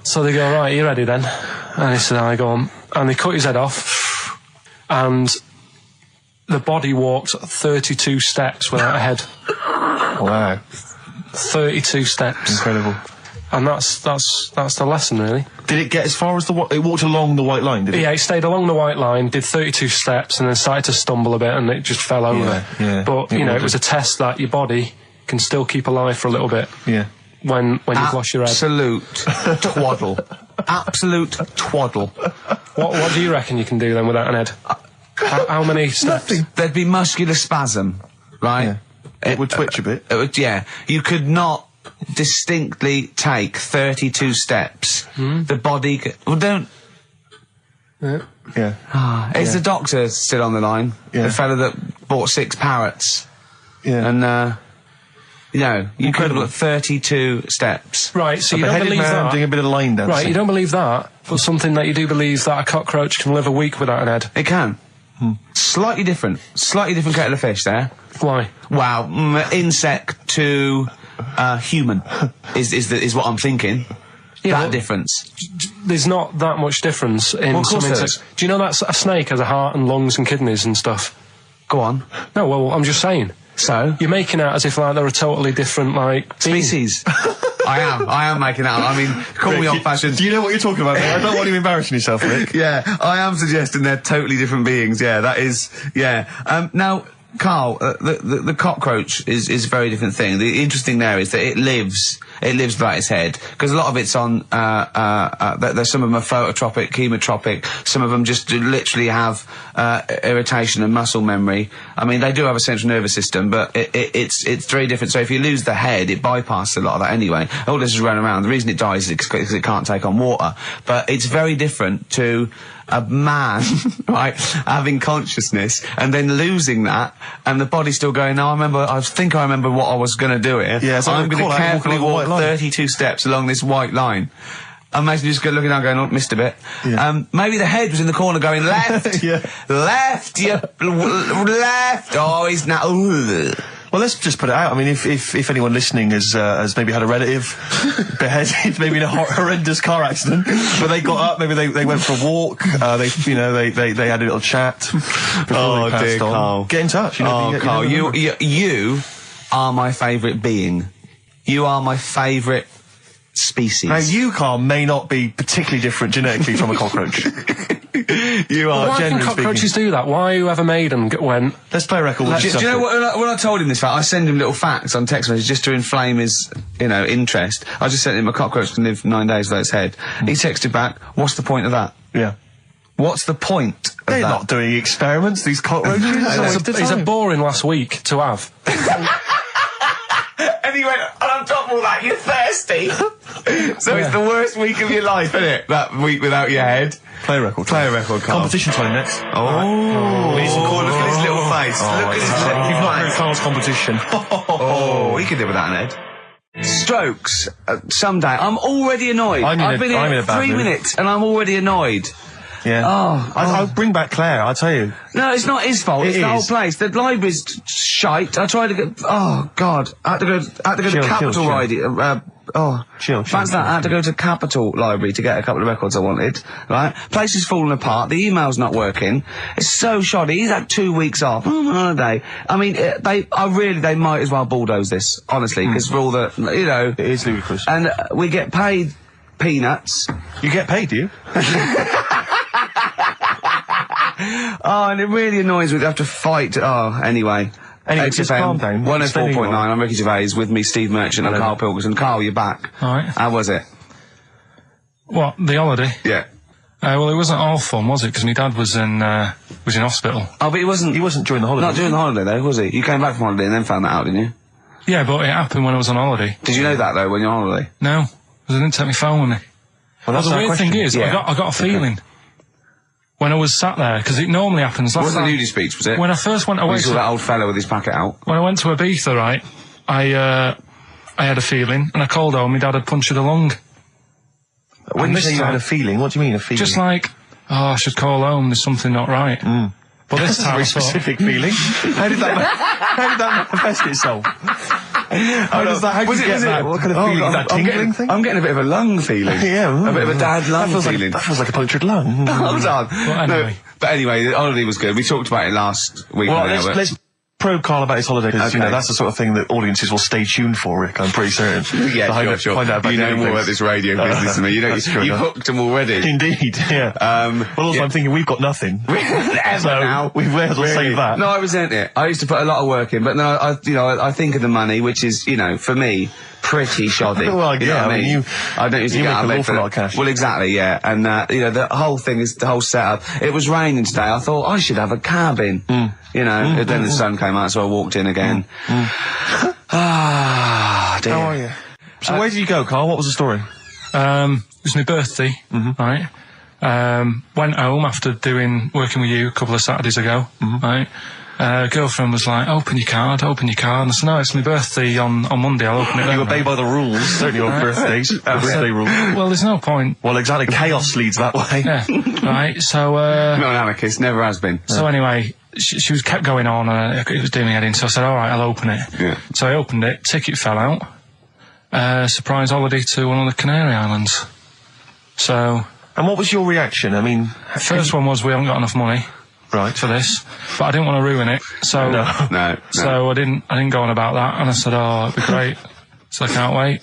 So they go, right, you ready then? And he said, I go on. And they cut his head off. And the body walked 32 steps without a head. Wow. 32 steps. Incredible. And that's the lesson, really. Did it get as far as it walked along the white line, did it? Yeah, it stayed along the white line, did 32 steps, and then started to stumble a bit, and it just fell over. Yeah. But, it was a test that your body can still keep alive for a little bit. Yeah. When you've lost your head. Absolute twaddle. Absolute twaddle. What do you reckon you can do then without an head? How many steps? Nothing. There'd be muscular spasm, right? Yeah. It would twitch a bit. It would, yeah. You could not distinctly take 32 steps. The body don't. Yeah. Is the doctor still on the line? Yeah. The fella that bought 6 parrots. Yeah. And you could Incredible. have got 32 steps. Right, so you A don't beheaded believe man that. doing a bit of line dancing. Right, you don't believe that, but something that you do believe that a cockroach can live a week without an head. It can. Slightly different kettle of fish there. Why? Wow, insect to human is what I'm thinking. Yeah, that difference. There's not that much difference in Well, of some course there insects. Do you know that a snake has a heart and lungs and kidneys and stuff? Go on. No, well, I'm just saying. So? You're making out as if like they're a totally different beings. Species. I am making out. I mean, call me old-fashioned. Do you know what you're talking about, mate? I don't want you embarrassing yourself, Rick. Yeah, I am suggesting they're totally different beings. Yeah, that is. Yeah. Now, Carl, the cockroach is a very different thing. The interesting there is that it lives without its head, because a lot of it's on. There's some of them are phototropic, chemotropic. Some of them just literally have irritation and muscle memory. I mean, they do have a central nervous system, but it's very different. So if you lose the head, it bypasses a lot of that anyway. All this is running around. The reason it dies is because it can't take on water. But it's very different to a man, right, having consciousness and then losing that, and the body's still going, no, I think I remember what I was going to do here. Yeah, so I'm going to carefully walk 32 steps along this white line. Imagine you just looking down going, oh, missed a bit. Yeah. Maybe the head was in the corner going, left, left, left, oh, he's now, ooh. Well, let's just put it out. I mean, if anyone listening has maybe had a relative beheaded, maybe in a horrendous car accident, but they got up, maybe they went for a walk, they had a little chat before they passed on. Carl. Get in touch. Carl, you are my favourite being. You are my favourite species. Now, you, Carl, may not be particularly different genetically from a cockroach. You are, why can generally cockroaches speaking. do that? Why whoever made them went... Let's play a record. Do you know what? When I told him this fact, I send him little facts on text messages just to inflame his, interest. I just sent him a cockroach can live 9 days without its head. He texted back, "What's the point of that? Yeah. What's the point of They're that?" not doing experiments, these cockroaches. It's a boring last week to have. And he went, and on top of all that, you're thirsty. So it's the worst week of your life, isn't it? That week without your head. Play a record. Play a record, Carl. Competition time next. Oh. Look at his little face. Look at his little face. You've not heard Carl's competition. Oh, he could live without an head. Strokes. Someday. I'm already annoyed. I've been here 3 minutes and I'm already annoyed. Yeah. I'll bring back Claire, I'll tell you. No, it's not his fault. It's the whole place. The library's shite. I tried to get... Oh, God. I had to go to Capital Library. Chill. Fancy that. I had to go to Capital Library to get a couple of records I wanted. Right? Place is falling apart. The email's not working. It's so shoddy. He's had 2 weeks off. On holiday. I mean, they might as well bulldoze this, honestly, because for all the, It is ludicrous. And we get paid peanuts. You get paid, do you? Oh, and it really annoys me to have to fight. Oh, anyway. Anyway, just calm down. 104.9, I'm Ricky Gervais, with me Steve Merchant and Karl Pilkington. Karl, you're back. All right. How was it? What, the holiday? Yeah. Well, it wasn't all fun, was it? Because my dad was in hospital. Oh, but he wasn't during the holiday. Not during the holiday, though, was he? You came back from holiday and then found that out, didn't you? Yeah, but it happened when I was on holiday. Did you know that, though, when you're on holiday? No, because I didn't take my phone with me. Well, that's the our weird question. thing is, Yeah. I got a feeling when I was sat there, because it normally happens. It wasn't a nudie speech, was it? When I first went away, We saw that old fella with his packet out. when I went to Ibiza, right, I had a feeling, and I called home. My dad had punctured a lung. When And you this say you had time- a feeling, what do you mean, a feeling? Just like, I should call home. There's something not right. But this That's a time, very I thought, specific feeling. How did that manifest itself? How did you get that? What kind of feeling? Is that tingling thing? I'm getting a bit of a lung feeling. Yeah. A bit of a dad lung feeling. That feels like a punctured lung. Hold on. anyway. But anyway, the holiday was good. We talked about it last week. Well, now, but- let's probe Carl about his holiday, because, Okay. that's the sort of thing that audiences will stay tuned for, Rick, I'm pretty certain. Yeah, To sure. find out about You know different more things. about this radio business than me. You know, That's true you enough. hooked them already. Indeed, yeah. Well, also, yeah. I'm thinking we've got nothing. Ever So, now. we may as well save that. No, I resent it. I used to put a lot of work in, but no, I think of the money, which is, for me, pretty shoddy. Well, You know yeah, what I mean, I don't usually you get make out of an bed awful for lot of cash. Well, exactly, yeah. And, the whole thing is the whole setup. It was raining today. I thought I should have a cabin. And then the sun came out, so I walked in again. Ah, dear. How are you? So where did you go, Carl? What was the story? it was my birthday, right? Went home after working with you a couple of Saturdays ago, right? Girlfriend was like, open your card. And I said, no, it's my birthday on Monday, I'll open it then. You obey by the rules, certainly on birthdays. Birthday rules. Well, there's no point. Well, exactly. Chaos leads that way. Yeah, right, so, Not an anarchist, never has been. so anyway, she was kept going on, and it was doing me head in, so I said, alright, I'll open it. Yeah. So I opened it, ticket fell out, surprise holiday to one of the Canary Islands. So, And what was your reaction? I mean, first one was we haven't got enough money right. for this, but I didn't want to ruin it, so No. so I didn't go on about that, and I said, it'd be great, so I can't wait.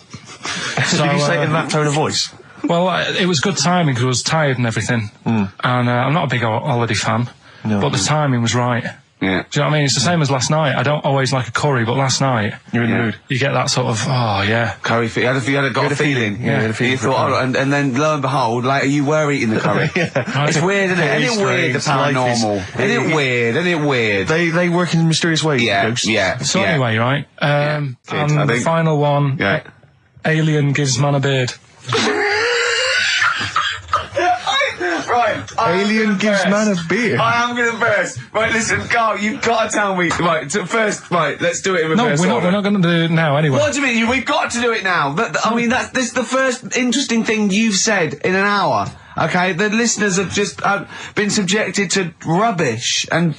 So, Did you say it in that tone of voice? well, it was good timing because I was tired and everything, and I'm not a big holiday fan, No. but the timing was right. Yeah. Do you know what I mean? It's the same as last night. I don't always like a curry, but last night You're in the Yeah. mood. you get that sort of, oh yeah. Curry, you had a feeling. Yeah, you had a feeling You for thought, curry. and then lo and behold, later you were eating the curry. It's weird, isn't it? Very Isn't it weird, the strange. Life is- paranormal? Isn't it weird? Isn't it weird? They work in mysterious ways. Yeah, ghosts. yeah. So yeah. anyway, right, Good, I and the think. final one, Yeah. alien gives man a beard. Right. Alien gives man a beard. I am going to burst. Right, listen, Carl, you've got to tell me. Right, first, right, let's do it in No, reverse we're order. not going to do it now anyway. What do you mean? We've got to do it now. I mean, this is the first interesting thing you've said in an hour. Okay, the listeners have just been subjected to rubbish and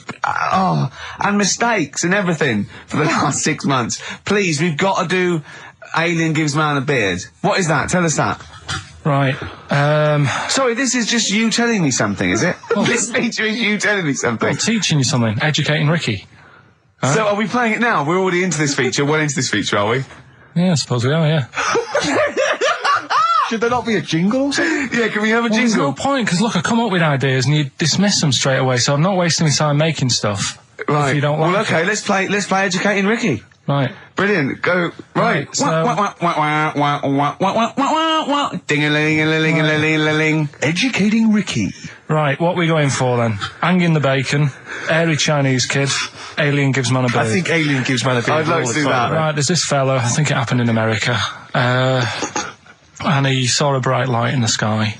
mistakes and everything for the last 6 months. Please, we've got to do Alien Gives Man a Beard. What is that? Tell us that. Right, Sorry, this is just you telling me something, is it? This feature is you telling me something. well, teaching you something, educating Ricky. So are we playing it now? We're already into this feature. Well into this feature, are we? Yeah, I suppose we are, yeah. Should there not be a jingle or something? Yeah, can we have a Well, there's jingle? no point, because look, I come up with ideas and you dismiss them straight away, so I'm not wasting my time making stuff. Right. If you don't like well, okay, it. let's play Educating Ricky. Right. Brilliant. Go. Right. Right, so- Ding-a-ling-a-ling-a-ling-a-ling. Educating Ricky. Right, what are we going for then? Hanging the bacon, airy Chinese kid, alien gives man a beard. I think Alien gives man a beard. I'd like all to the do time. that. Right, there's this fellow, I think it happened in America, and he saw a bright light in the sky.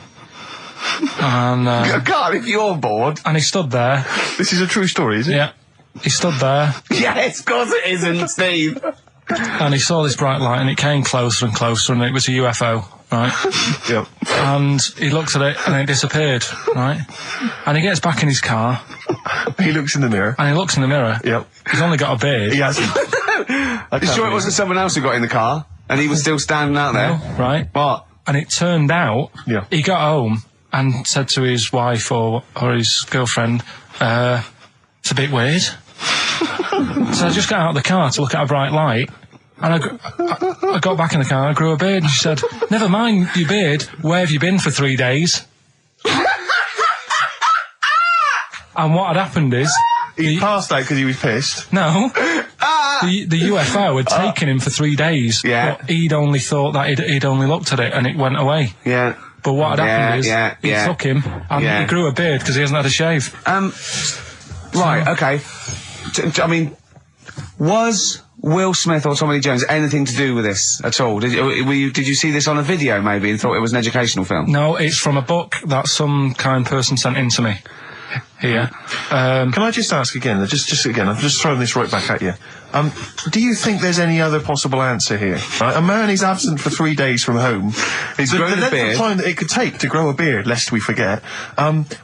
And God, if you're bored. he stood there, This is a true story, is it? yeah, he stood there, Yes, of course it isn't, Steve. and he saw this bright light, and it came closer and closer, and it was a UFO, right? Yep. And he looked at it, and it disappeared, right? And he gets back in his car, He looks in the mirror. and he looks in the mirror. Yep. He's only got a beard. He has. You sure it wasn't someone else who got in the car and he was still standing out there? Right? What? And it turned out, Yeah. he got home and said to his wife or his girlfriend, it's a bit weird. So I just got out of the car to look at a bright light, and I got back in the car and I grew a beard, and she said, never mind your beard, where have you been for 3 days? And what had happened is, He passed out because he was pissed. no, the UFO had taken him for 3 days, Yeah. but he'd only thought that he'd only looked at it and it went away. Yeah. But what had happened is, he took him, and Yeah. he grew a beard because he hasn't had a shave. Right, okay. I mean, Was Will Smith or Tommy Lee Jones anything to do with this at all? Did you see this on a video maybe and thought it was an educational film? No, it's from a book that some kind person sent in to me. Here. Can I just ask again, just again, I'm just throwing this right back at you. Do you think there's any other possible answer here? Right? A man is absent for 3 days from home. He's grown a length beard. of time that it could take to grow a beard, lest we forget.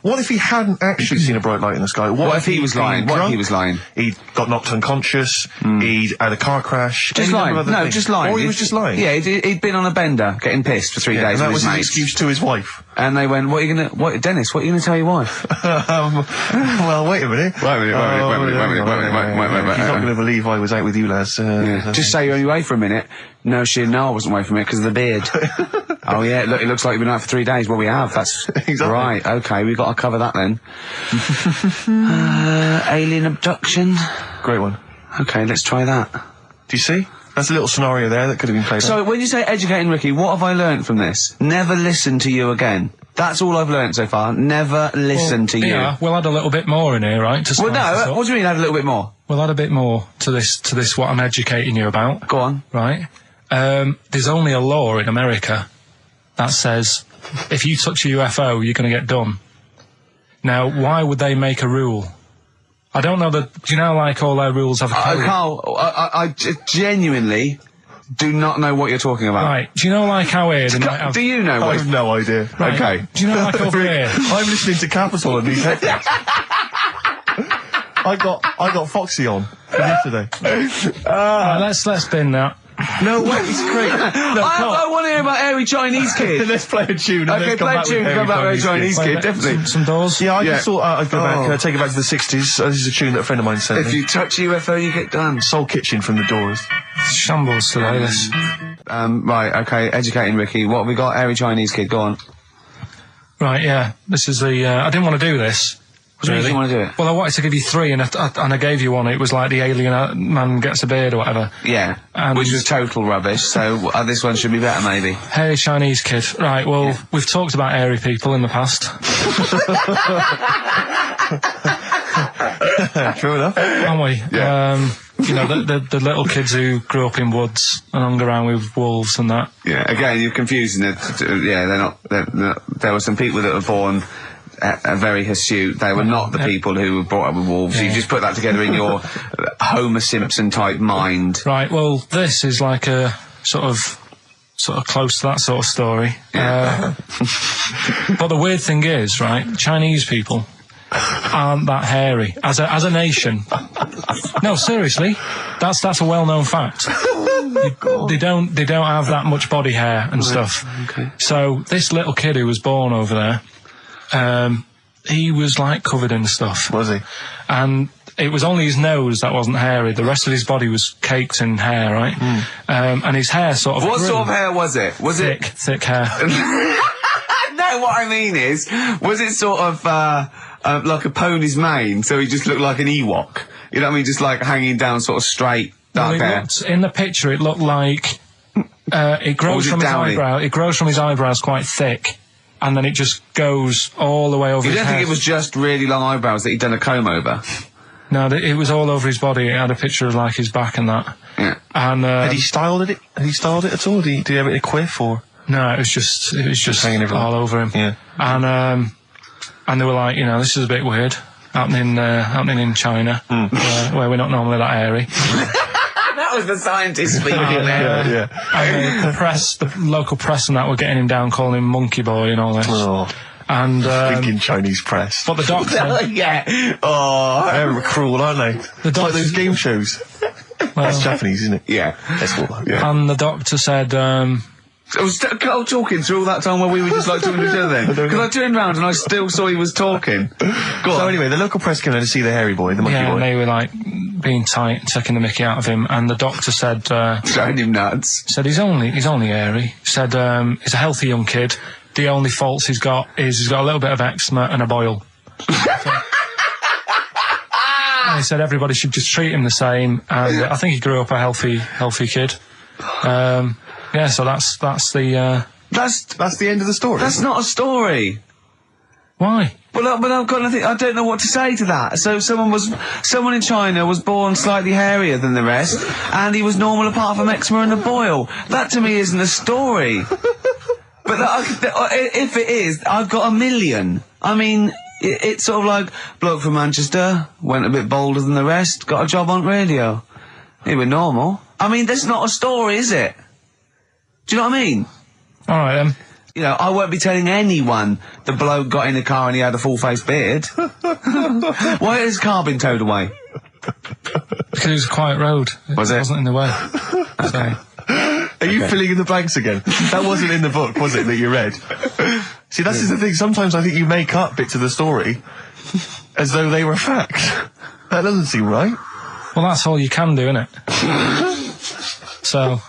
What if he hadn't actually seen a bright light in the sky? What if he was lying? What if he was lying? He got knocked unconscious. He'd had a car crash. Just lying. No, just lying. Or he was just lying. Yeah, he'd been on a bender, getting pissed for 3 days And that with was his his mates. excuse to his wife. And they went, Dennis, what are you going to tell your wife? Well, wait a minute. Wait a minute. You're not going to believe I was out with you, lads. Just say you're only away for a minute. No, I wasn't away from it because of the beard. Oh yeah, look, it looks like you've been out for 3 days. Well, we have. That's Exactly. right. Okay, we've got to cover that then. Alien abduction. Great one. Okay, let's try that. Do you see? That's a little scenario there that could have been played out. So when you say educating Ricky, what have I learnt from this? Never listen to you again. That's all I've learnt so far. Never listen to you. Yeah, we'll add a little bit more in here, right? To Well, spice this no. up. What do you mean? Add a little bit more. We'll add a bit more to this. What I'm educating you about. Go on. Right. There's only a law in America that says if you touch a UFO, you're going to get done. Now, why would they make a rule? I don't know that. Do you know, like all their rules have a code? Carl, I genuinely do not know what you're talking about. Right. Do you know, like how here they might have? Do you know I what? have no idea. Right. Okay. Do you know, like over here? I'm listening to Capital and these headless. I got Foxy on from yesterday. Right, let's bin that. No way, it's great. I want to hear about Airy Chinese Kid. Let's play a tune. And Okay, then come play a back tune. with Come back with Airy Chinese Kid, definitely. Some doors. Yeah, I just thought I'd go Oh. back, take it back to the 60s. This is a tune that a friend of mine sent If me. you touch UFO, you get done. Soul Kitchen from the Doors. Shambles today. This. Right, okay, educating Ricky. What have we got? Airy Chinese Kid, go on. Right. Yeah. This is the. I didn't want to do this. What do you mean you want to do it? Well, I wanted to give you three, and I gave you one. It was like the alien man gets a beard or whatever. Yeah, And- which was total rubbish, so this one should be better, maybe. Hairy Chinese kid. Right, well, we've talked about hairy people in the past. True enough. Haven't we? Yeah. You know, the little kids who grew up in woods and hung around with wolves and that. Yeah, again, you're confusing it. Yeah, they're not, there were some people that were born very hirsute. They were not the people who were brought up with wolves. Yeah. You just put that together in your Homer Simpson type mind. Right, well, this is like a sort of close to that sort of story. Yeah. But the weird thing is, right, Chinese people aren't that hairy as a nation. No, seriously, that's a well-known fact. They don't have that much body hair and stuff. Okay. So this little kid who was born over there, he was like covered in stuff. Was he? And it was only his nose that wasn't hairy. The rest of his body was caked in hair, right? And his hair sort of What grew. sort of hair was it? Was Thick hair. No, what I mean is, was it sort of like a pony's mane, so he just looked like an Ewok? You know what I mean? Just like hanging down sort of straight, dark hair. In the picture, it looked like it grows was it from his downy? eyebrow. It grows from his eyebrows quite thick, and then it just goes all the way over You his don't head. think it was just really long eyebrows that he'd done a comb over? No, it was all over his body. It had a picture of like his back and that. Yeah. And Had he styled it? Had he styled it at all? Did he have it in a quiff or? no, it was just hanging everywhere. all over him. Yeah. And they were like, you know, this is a bit weird happening in China, where we're not normally that hairy. That was the scientist speaking there. Yeah. And the local press and that were getting him down, calling him monkey boy and all this. Oh, And thinking Chinese press. but the doctor, Yeah. Oh. They're cruel, aren't they? It's like those game shows. That's Japanese, isn't it? Yeah. That's what. Yeah. and the doctor said, I was Carl talking through all that time while we were just like talking to each other then. Because I turned round and I still saw he was talking. Go So on. anyway, the local press came in to see the hairy boy, the monkey yeah, boy. and they were like being tight, taking the mickey out of him. And the doctor said, Throwing him nuts. he's only hairy. Said he's a healthy young kid. The only faults he's got is he's got a little bit of eczema and a boil. And he said everybody should just treat him the same, and I think he grew up a healthy kid. Yeah, so that's the That's the end of the story. That's not a story. why. But I've got nothing. I don't know what to say to that. So someone in China was born slightly hairier than the rest, and he was normal apart from eczema and a boil. That to me isn't a story. But if it is, I've got a million. I mean, it's sort of like bloke from Manchester went a bit bolder than the rest, got a job on radio. He was normal. I mean, that's not a story, is it? Do you know what I mean? All right, then. You know, I won't be telling anyone the bloke got in the car and he had a full-face beard. Why has his car been towed away? Because it was a quiet road. It wasn't in the way. So. Are you filling in the blanks again? That wasn't in the book, was it, that you read? See, that's the thing. Sometimes I think you make up bits of the story as though they were fact. That doesn't seem right. Well, that's all you can do, innit? So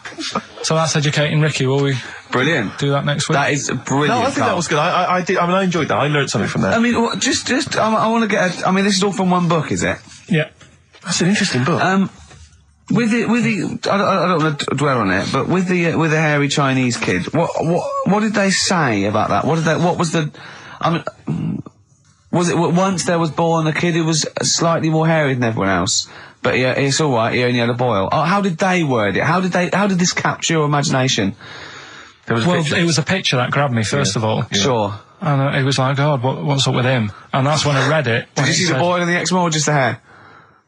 that's educating Ricky. Will we? Brilliant. Do that next week. That is brilliant. No, I think that was good. I did. I mean, I enjoyed that. I learned something from that. I mean, I want to get. I mean, this is all from one book, is it? Yeah. That's an interesting book. With the, I don't want to dwell on it, but with the hairy Chinese kid, what did they say about that? What was the, I mean, was it once there was born a kid who was slightly more hairy than everyone else? But yeah, it's all right. He only had a boil. Oh, how did they word it? How did this capture your imagination? There was a picture. It was a picture that grabbed me first of all. Yeah. Sure. And it was like, God, what's up with him? And that's when I read it. Did you see the boil and the eczema or just the hair?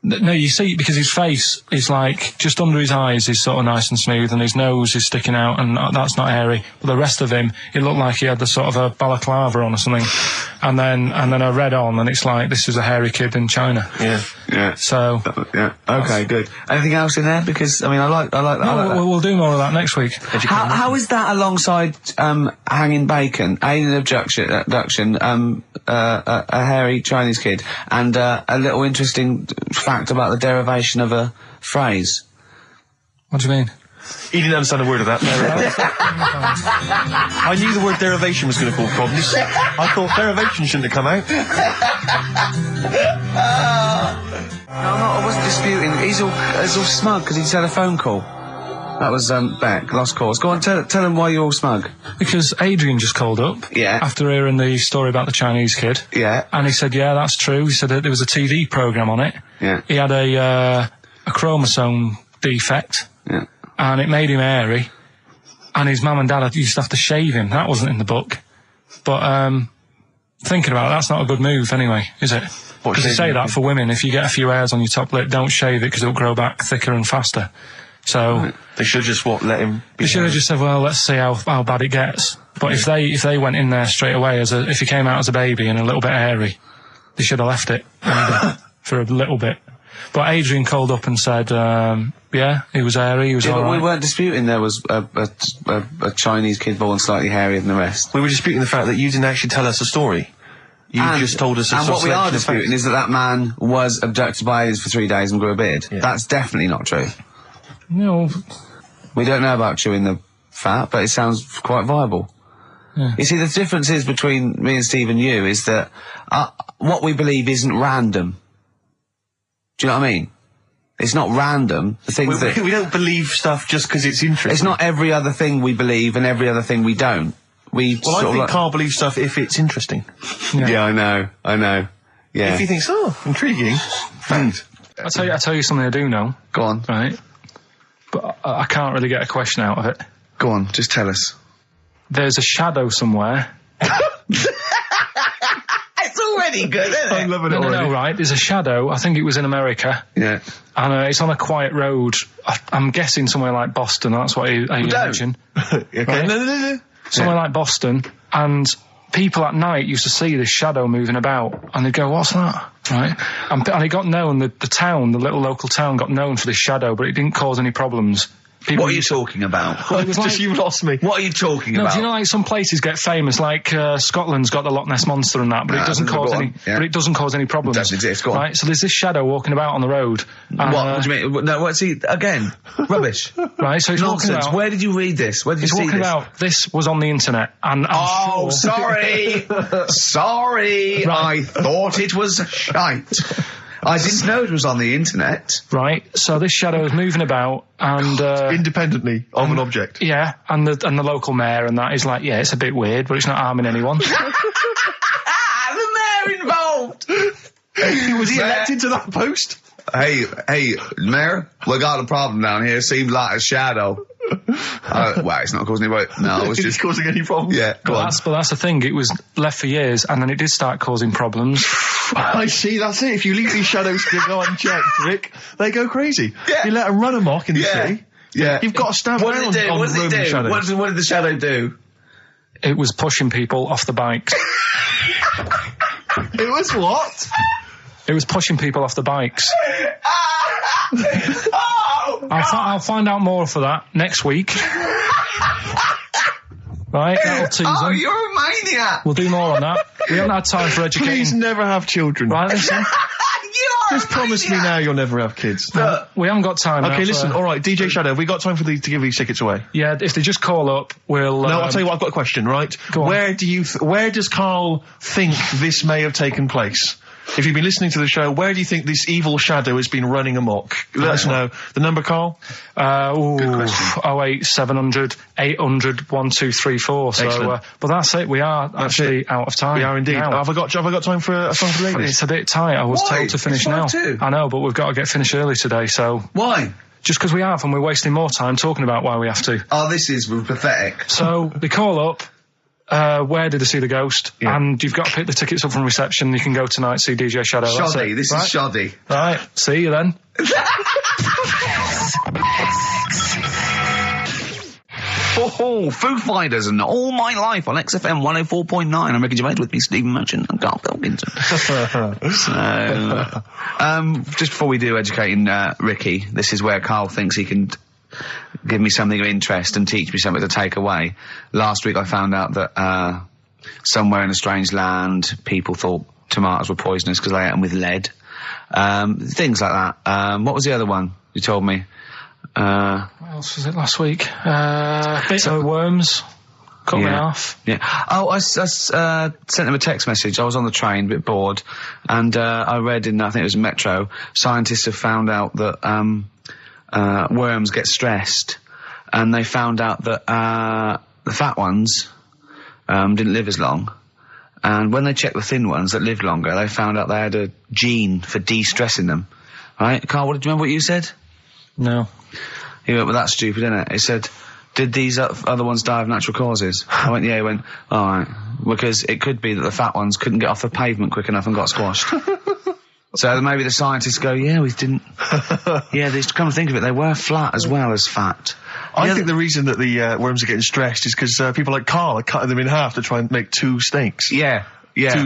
No, you see, because his face is like, just under his eyes is sort of nice and smooth, and his nose is sticking out, and that's not hairy. But the rest of him, it looked like he had the sort of a balaclava on or something. And then I read on, and it's like, this is a hairy kid in China. Yeah. Yeah. So. Yeah. Okay, good. Anything else in there? Because, I mean, I like that. We'll do more of that next week. How is that alongside, hanging bacon, alien abduction, a hairy Chinese kid, and, a little interesting fact about the derivation of a phrase? What do you mean? He didn't understand a word of that. I knew the word derivation was going to cause problems. I thought derivation shouldn't have come out. I wasn't disputing. He's all smug because he just had a phone call. That was, Beck, lost cause. Go on, tell him why you're all smug. Because Adrian just called up. Yeah. After hearing the story about the Chinese kid. Yeah. And he said, yeah, that's true. He said that there was a TV programme on it. Yeah. He had a chromosome defect. Yeah. And it made him hairy. And his mum and dad used to have to shave him. That wasn't in the book. But, thinking about it, that's not a good move anyway, is it? Because they say that for women, if you get a few hairs on your top lip, don't shave it because it'll grow back thicker and faster. So they should just let him. They should have just said, well, let's see how bad it gets. But if they went in there straight away if he came out as a baby and a little bit hairy, they should have left it for a little bit. But Adrian called up and said, yeah, he was hairy, he was all but right. We weren't disputing there was a Chinese kid born slightly hairier than the rest. We were disputing the fact that you didn't actually tell us a story. You just told us a And what we are disputing is that man was abducted by aliens for 3 days and grew a beard. Yeah. That's definitely not true. No. We don't know about chewing the fat, but it sounds quite viable. Yeah. You see, the difference is between me and Steve and you is that what we believe isn't random. Do you know what I mean? It's not random. The things we don't believe stuff just because it's interesting. It's not every other thing we believe and every other thing we don't. I think Karl believes stuff if it's interesting. Yeah, I know. Yeah. If he thinks, intriguing, fact. I'll tell you something I do know. Go on. Right? But I can't really get a question out of it. Go on, just tell us. There's a shadow somewhere. It's already good, isn't it? I'm loving it already. No, right. There's a shadow. I think it was in America. Yeah. And it's on a quiet road. I'm guessing somewhere like Boston. That's what I imagine. Okay. Right? No. Somewhere like Boston. And people at night used to see this shadow moving about. And they'd go, what's that? Right? And it got known, the little local town got known for this shadow, but it didn't cause any problems. What are you talking about? Well, just you lost me. What are you talking about? Do you know, like, some places get famous, like Scotland's got the Loch Ness Monster and that, but it doesn't cause any. Yeah. But it doesn't cause any problems. It doesn't exist. Go on. Right. So there's this shadow walking about on the road. What do you mean? No. What's he again? Rubbish. Right. So he's nonsense. Walking about, where did you read this? Where did you see this? He's walking about. This was on the internet, and I'm sure. Sorry, sorry. Right. I thought it was shite. I didn't know it was on the internet. Right, so this shadow is moving about and... independently of an object. Yeah, and the local mayor and that is like, yeah, it's a bit weird, but it's not harming anyone. The mayor so involved. Was he elected to that post? Hey, Mayor, we got a problem down here. Seems like a shadow. Well, it's not causing any. No, it was just causing any problems. Yeah, but that's the thing. It was left for years, and then it did start causing problems. I see. That's it. If you leave these shadows to go unchecked, Rick, they go crazy. Yeah. You let them run amok in the city. Yeah, you've got to stand What down did it do? on What did it Roman do? shadows. What did the shadow do? It was pushing people off the bikes. It was what? It was pushing people off the bikes. I'll find out more for that next week. Right, that'll tease them. You're a maniac. We'll do more on that. We haven't had time for educating. Please never have children. Right, listen. Just promise me now you'll never have kids. We haven't got time. Okay, listen. All right, DJ Shadow, have we got time to give these tickets away? Yeah, if they just call up, we'll. No, I'll tell you what. I've got a question. Right, go on. Where does Karl think this may have taken place? If you've been listening to the show, where do you think this evil shadow has been running amok? Let us know. The number, Karl? Good question. 08700 800 1234. So, but that's it. We are actually out of time. We are indeed. Have I got time for a song for the ladies? It's a bit tight. I was told to finish now. I know, but we've got to get finished early today, so. Why? Just because we have, and we're wasting more time talking about why we have to. Oh, this is pathetic. So, they call up. Where did they see the ghost? Yeah. And you've got to pick the tickets up from reception. You can go tonight, see DJ Shadow. Shoddy, this is shoddy. Right, see you then. Foo Fighters and All My Life on XFM 104.9. I'm Ricky Gervais with me, Stephen Merchant and Karl Pilkington. So, just before we do educating Ricky, this is where Karl thinks he can give me something of interest and teach me something to take away. Last week I found out that somewhere in a strange land people thought tomatoes were poisonous because they ate them with lead. Things like that. What was the other one you told me? What else was it last week? So worms. Cut me off. Yeah. Oh, I sent him a text message. I was on the train, a bit bored, and I read in, I think it was Metro, scientists have found out that worms get stressed, and they found out that the fat ones didn't live as long, and when they checked the thin ones that lived longer, they found out they had a gene for de-stressing them. Right, Karl, do you remember what you said? No. He went, well, that's stupid, isn't it? He said, did these other ones die of natural causes? I went, yeah. He went, all right, because it could be that the fat ones couldn't get off the pavement quick enough and got squashed. So maybe the scientists go, yeah, we didn't. Yeah, they come to think of it, they were flat as well as fat. I think the reason that the worms are getting stressed is because people like Karl are cutting them in half to try and make two steaks. Yeah.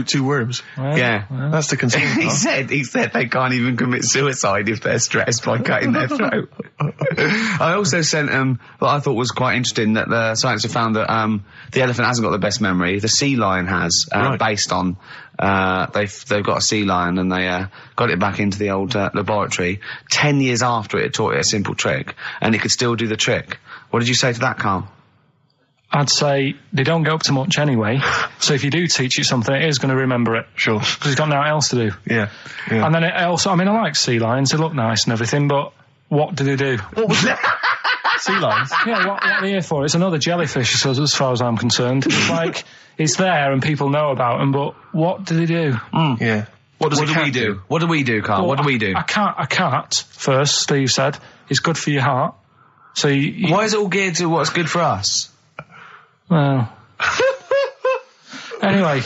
Two worms. Well, that's the concern. He said they can't even commit suicide if they're stressed by cutting their throat. I also sent what I thought was quite interesting, that the scientists have found that the elephant hasn't got the best memory. The sea lion has, based on they've got a sea lion and they got it back into the old laboratory 10 years after it had taught it a simple trick, and it could still do the trick. What did you say to that, Karl? I'd say they don't get up to much anyway, so if you do teach it something, it is going to remember it. Sure. Because it's got nothing else to do. Yeah. And then it also, I mean, I like sea lions, they look nice and everything, but what do they do? What was that? Sea lions? Yeah, what are they here for? It's another jellyfish, as far as I'm concerned. It's like, it's there and people know about them, but what do they do? Yeah. What do we do? What do we do, Karl? Well, what do we do? A cat, first, Steve said, is good for your heart. So why is it all geared to what's good for us? Well. Anyway.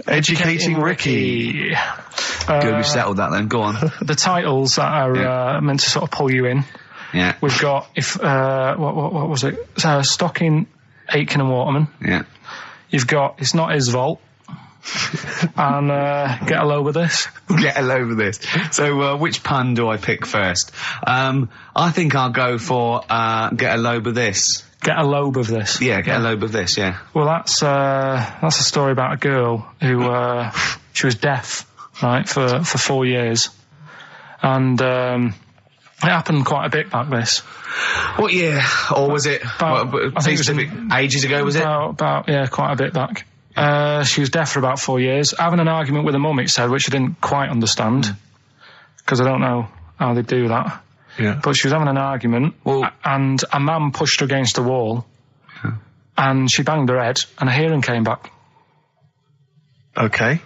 Educating Ricky. Good, we've settled that then. Go on. The titles that are meant to sort of pull you in. Yeah. We've got, what was it? Stocking, Aitken and Waterman. Yeah. You've got It's Not His Vault. And Get a Load with This. Get a load with this. So, which pun do I pick first? I think I'll go for Get a Load with This. Get a lobe of this. Yeah, get a lobe of this, yeah. Well, that's a story about a girl who, she was deaf, right, for 4 years. And, it happened quite a bit back this. What year? Or was it, I think it was ages ago, was it? Yeah, quite a bit back. She was deaf for about 4 years, having an argument with her mum, it said, which I didn't quite understand, because I don't know how they do that. Yeah. But she was having an argument, and a man pushed her against the wall, and she banged her head, and her hearing came back. Okay.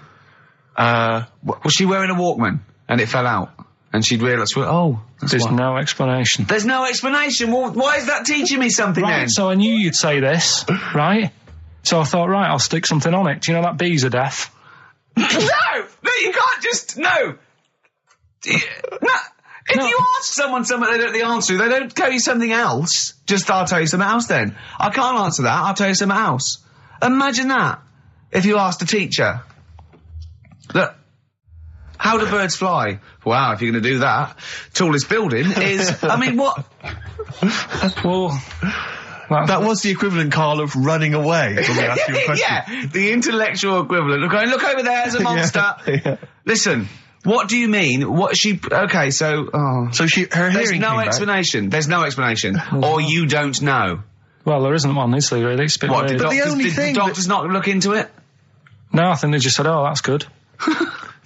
Was she wearing a Walkman and it fell out? And she'd realised, There's no explanation. There's no explanation. Well, why is that teaching me something then? Right, so I knew you'd say this, right? So I thought, right, I'll stick something on it. Do you know that bees are deaf? No, you can't just, no. If you ask someone something they don't know the answer to, they don't tell you something else. Just, I'll tell you something else then. I can't answer that, I'll tell you something else. Imagine that, if you asked a teacher. Look, how do birds fly? Wow, if you're going to do that, tallest building is, I mean, what? Well, that was the equivalent, Carl, of running away when we asked you a question. Yeah, the intellectual equivalent. Look over there, there's a monster. Yeah. Listen, what do you mean? What she, okay, so, So her there's hearing no came back. explanation. There's no explanation. Or you don't know. well, there isn't one, is there, really? It's a bit What, weird. did the only did thing the doctors not look into it? No, I think they just said, oh, that's good.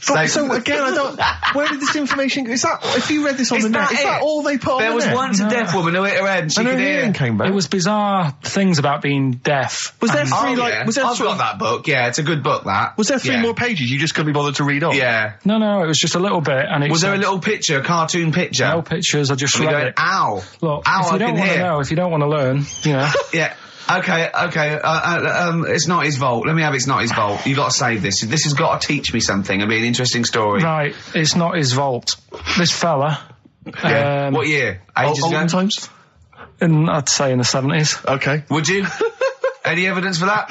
So again, I don't. Where did this information? Is that if you read this on the net? Is that all they put on There the was net? once a deaf woman who hit her head and she And her could hear. hearing came back. It was bizarre things about being deaf. Was there Oh, three yeah. Was there I've sort got of- that book. Yeah, it's a good book. That Was there three Yeah. more pages you just couldn't be bothered to read on? Yeah. No, it was just a little bit, and it Was there a said- little picture, a cartoon picture? no pictures. I just And we read going, it. ow, Look, ow, if you I don't can want to hear. know, if you don't want to learn, you know. Yeah. Okay. It's not his fault. Let me have it's not his fault. You got to save this. This has got to teach me something. It'll be an interesting story. Right, it's not his fault. This fella, Yeah. What year? Ages ago? Olden times. I'd say in the 70s, Okay. Would you? Any evidence for that?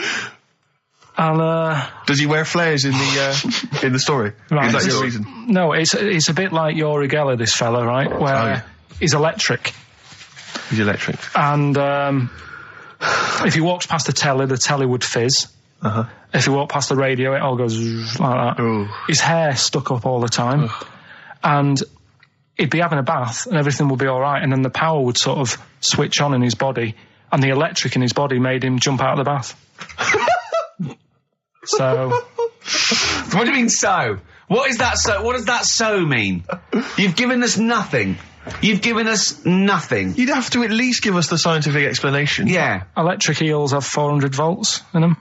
and Does he wear flares in the story? Right. Is that This- your reason? no, it's a bit like Yuri Geller, this fella, right, where Oh, yeah. he's electric, He's electric. and if he walks past the telly would fizz. Uh-huh. If he walked past the radio, it all goes like that. Ooh. His hair stuck up all the time, and he'd be having a bath, and everything would be all right, and then the power would sort of switch on in his body, and the electric in his body made him jump out of the bath. So, What do you mean so? What is that so? What does that so mean? You've given us nothing. You've given us nothing. You'd have to at least give us the scientific explanation. Yeah. electric eels have 400 volts in them.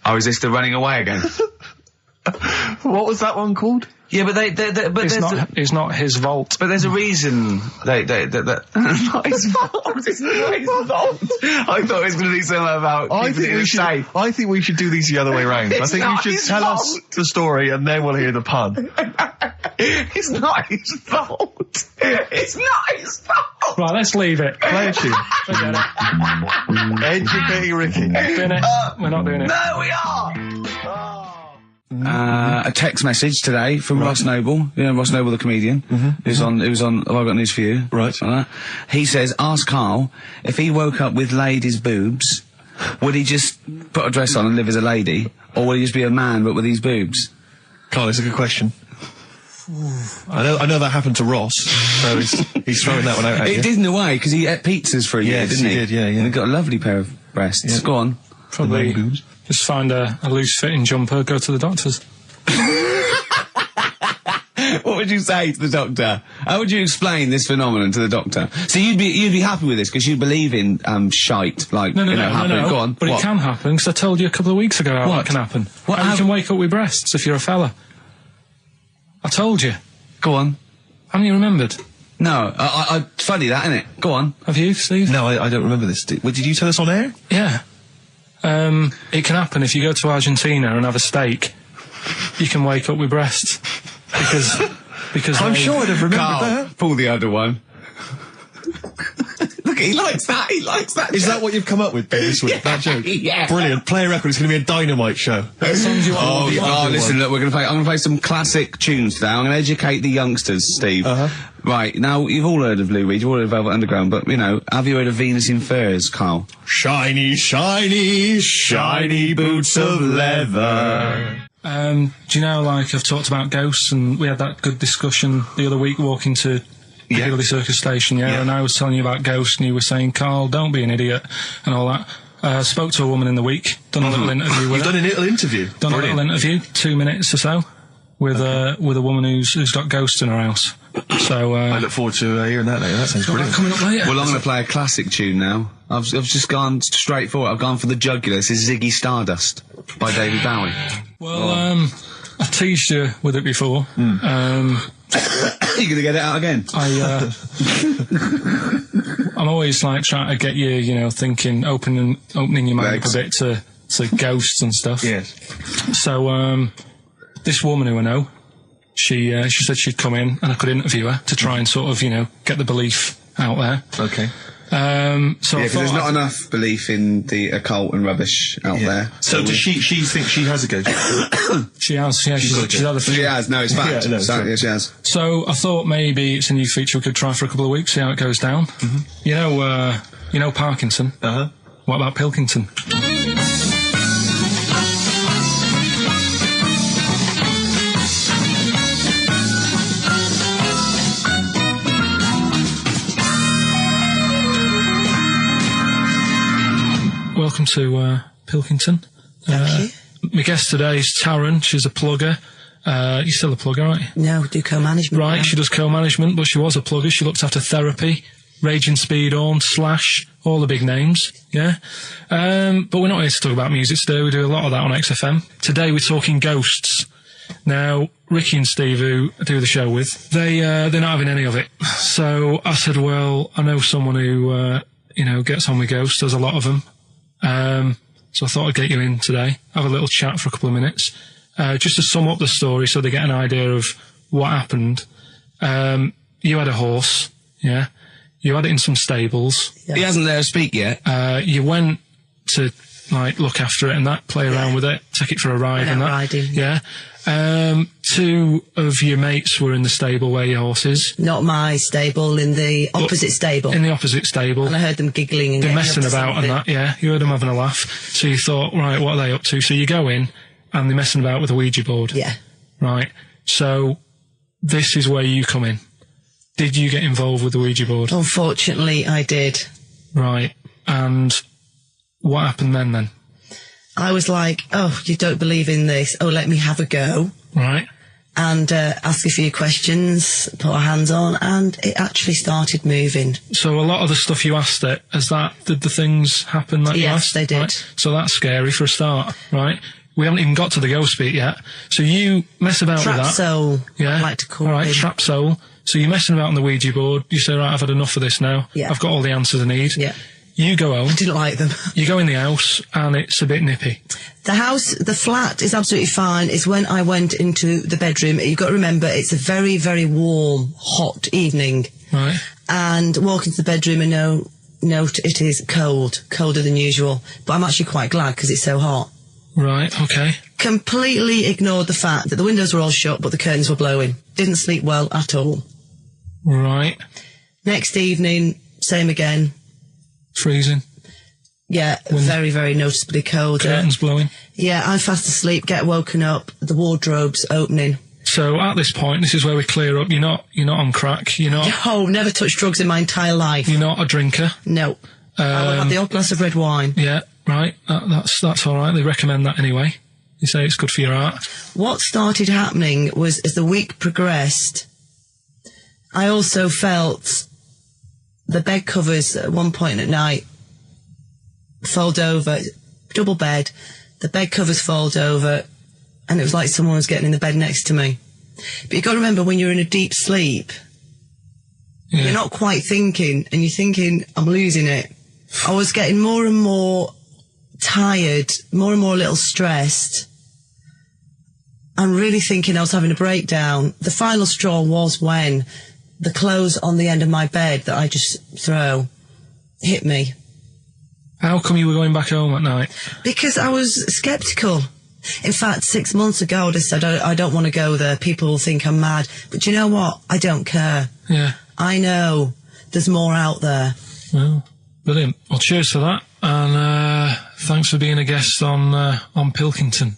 Oh, is this the running away again? What was that one called? Yeah, but but It's not his vault. but there's a reason not his fault. It's not his fault. I thought it was going to be something about keeping it safe. I think we should do these the other way round. I It's think you not should his tell us fault. the story and then we'll hear the pun. It's not his fault. It's not his fault. Right, let's leave it. Play a tune. Forget it. Educating Ricky. Doing it. We're not doing it. No, we are. Mm-hmm. A text message today from Ross Noble. You know Ross Noble, the comedian, who's on. Have I got news for you? Mm-hmm. Right. Like that. He says, ask Carl if he woke up with ladies' boobs, would he just put a dress on and live as a lady, or would he just be a man but with these boobs? Carl, it's a good question. I know that happened to Ross, so he's throwing that one out at you. It did in a way because he ate pizzas for a year, Yes, didn't he? he did, yeah. And he got a lovely pair of breasts. Yeah. Go on. Probably The boobs. just find a loose fitting jumper, go to the doctor's. What would you say to the doctor? How would you explain this phenomenon to the doctor? So you'd be happy with this because you believe in shite, like No. happening. Go on. But What? it can happen, because I told you a couple of weeks ago how What? that can happen. What How you hap- can wake up with breasts if you're a fella. I told you. Go on. Haven't you remembered? No, funny that, isn't it? Go on. Have you, Steve? No, I don't remember this. Did you tell us on air? Yeah. It can happen if you go to Argentina and have a steak. You can wake up with breasts. Because I'm they- sure I'd have remembered Carl, that. pull the other one. Look, he likes that. He likes that. Is that what you've come up with, Ben, this week? That joke? Yeah. Brilliant. Play a record. It's going to be a dynamite show. songs you want to be on. Listen, look, I'm going to play some classic tunes today. I'm going to educate the youngsters, Steve. Uh-huh. Right, now, you've all heard of Lou Reed, you've all heard of Velvet Underground, but, have you heard of Venus in Furs, Carl? Shiny, shiny, shiny boots of leather. Do you know, like, I've talked about ghosts, and we had that good discussion the other week walking to Piccadilly Circus Station, yeah, and I was telling you about ghosts, and you were saying, Carl, don't be an idiot, and all that. Spoke to a woman in the week, done a little interview with You've her. done a little interview. Done Brilliant. a little interview, 2 minutes or so, with a woman who's got ghosts in her house. So, I look forward to hearing that later. That sounds got that brilliant. coming up later. Well, I'm going to play a classic tune now. I've just gone straight for it. I've gone for the jugular. This is Ziggy Stardust by David Bowie. Well, I teased you with it before. You're going to get it out again? I'm always like trying to get you, you know, thinking, opening your mind up a bit to ghosts and stuff. Yes. So, this woman who I know, she said she'd come in and I could interview her to try and sort of, you know, get the belief out there. Okay. So because there's not enough belief in the occult and rubbish out there. So does she think she has a ghost? She has, yeah, she's had a few. She has, no, it's fact. Yeah, no, it's Yeah, she has. So I thought maybe it's a new feature we could try for a couple of weeks, see how it goes down. You know Parkinson? Uh-huh. What about Pilkington? Welcome to Pilkington. Thank you. My guest today is Taryn. She's a plugger. You're still a plugger, aren't you? No, do co-management. Right, now. she does co-management, but she was a plugger. She looked after Therapy, Raging Speedhorn, Slash, all the big names, yeah? But we're not here to talk about music today. We do a lot of that on XFM. Today we're talking ghosts. Now, Ricky and Steve, who I do the show with, they're not having any of it. So I said, well, I know someone who, gets on with ghosts. There's a lot of them. So I thought I'd get you in today, have a little chat for a couple of minutes, just to sum up the story so they get an idea of what happened. You had a horse, yeah? You had it in some stables. Yes. He hasn't let her speak yet. You went to, like, look after it and that, play around with it, take it for a ride and that. Riding. Yeah. Two of your mates were in the stable where your horse is. Not my stable, in the opposite stable. In the opposite stable. And I heard them giggling and They're getting messing up to about and something. that, yeah. You heard them having a laugh. So you thought, right, what are they up to? So you go in and they're messing about with a Ouija board. Yeah. Right. So this is where you come in. Did you get involved with the Ouija board? Unfortunately, I did. Right. And what happened then? I was like, oh, you don't believe in this? Oh, let me have a go. Right. And ask a few questions, put our hands on, and it actually started moving. So a lot of the stuff you asked it, did the things happen that you asked? Yes, they did. Right? So that's scary for a start, right? We haven't even got to the ghost bit yet. So you mess about Trap with that. soul, Yeah. I like to call All right, it. trap soul. So you're messing about on the Ouija board. You say, right, I've had enough of this now. Yeah. I've got all the answers I need. Yeah. You go home. I didn't like them. You go in the house, and it's a bit nippy. The flat is absolutely fine. It's when I went into the bedroom. You've got to remember, it's a very, very warm, hot evening. Right. And walk into the bedroom and note it is cold, colder than usual. But I'm actually quite glad because it's so hot. Right, okay. Completely ignored the fact that the windows were all shut, but the curtains were blowing. Didn't sleep well at all. Right. Next evening, same again. Freezing. Yeah, very, very noticeably cold. Curtains blowing. Yeah, I'm fast asleep, get woken up, the wardrobe's opening. So at this point, this is where we clear up. You're not on crack. You're not. Oh, never touched drugs in my entire life. You're not a drinker. No. I will have the odd glass of red wine. Yeah. Right. That's all right. They recommend that anyway. You say it's good for your heart. What started happening was, as the week progressed, I also felt the bed covers at one point at night fold over, double bed, the bed covers fold over, and it was like someone was getting in the bed next to me. But you've got to remember, when you're in a deep sleep, Yeah. you're not quite thinking, and you're thinking, I'm losing it. I was getting more and more tired, more and more a little stressed. I'm really thinking I was having a breakdown. The final straw was when the clothes on the end of my bed that I just throw hit me. How come you were going back home at night? Because I was sceptical. In fact, 6 months ago, I just said, I don't want to go there. People will think I'm mad. But you know what? I don't care. Yeah. I know there's more out there. Well, brilliant. Well, cheers for that, and thanks for being a guest on Pilkington.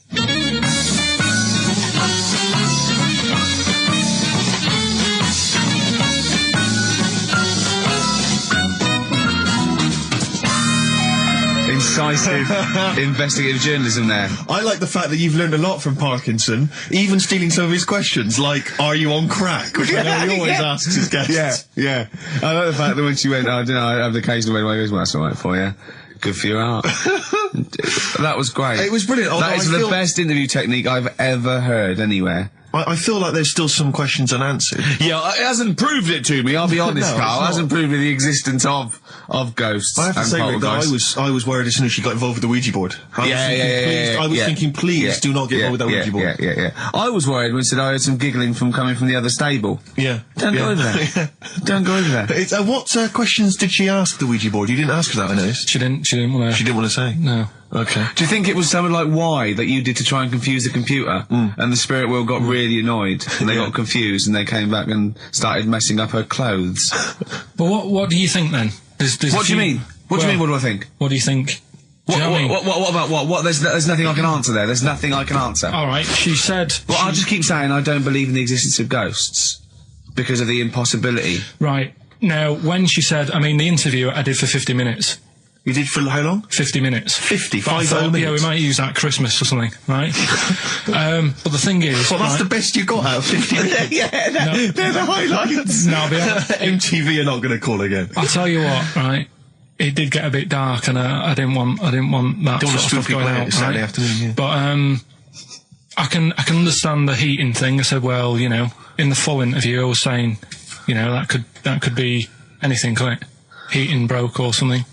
Incisive investigative journalism there. I like the fact that you've learned a lot from Parkinson, even stealing some of his questions, like, are you on crack? Which I know he always asks his guests. Yeah. I like the fact that when she went, I don't know, I have the occasional red wave, well, that's all right for you. Good for your heart. That was great. It was brilliant. That is the best interview technique I've ever heard anywhere. I feel like there's still some questions unanswered. Yeah, it hasn't proved it to me, I'll be honest, No, Carl. it's It hasn't proved me the existence of ghosts. I have to and say, Rick, that poltergeists. I was worried as soon as she got involved with the Ouija board. I was thinking, please do not get involved with that Ouija board. Yeah. I was worried when I heard some giggling coming from the other stable. Yeah. Don't go over there. Don't go over there. What questions did she ask the Ouija board? You didn't ask her that, I noticed. She didn't want to. She didn't want to say? No. Okay. Do you think it was something like why that you did to try and confuse the computer, and the spirit world got really annoyed, and they got confused, and they came back and started messing up her clothes? But what do you think then? What do you mean? What do you mean? What do I think? What do you think? Do you know what I mean? What about what? What? There's nothing I can answer there. There's nothing I can answer. All right. She said. Well, I'll just keep saying I don't believe in the existence of ghosts because of the impossibility. Right. Now, when she said, I mean, the interview I did for 50 minutes. You did for how long? 50 minutes. 50? But I thought, yeah, we might use that at Christmas or something, right? But the thing is... Well, that's the best you got out of 50 minutes. They're the highlights. No, I'll be honest. MTV are not going to call again. I'll tell you what, right? It did get a bit dark, and I didn't want that sort of stuff going out, Saturday right? afternoon, yeah. But I can understand the heating thing. I said, well, you know, in the full interview, I was saying, you know, that could be anything, couldn't it? Heating broke or something.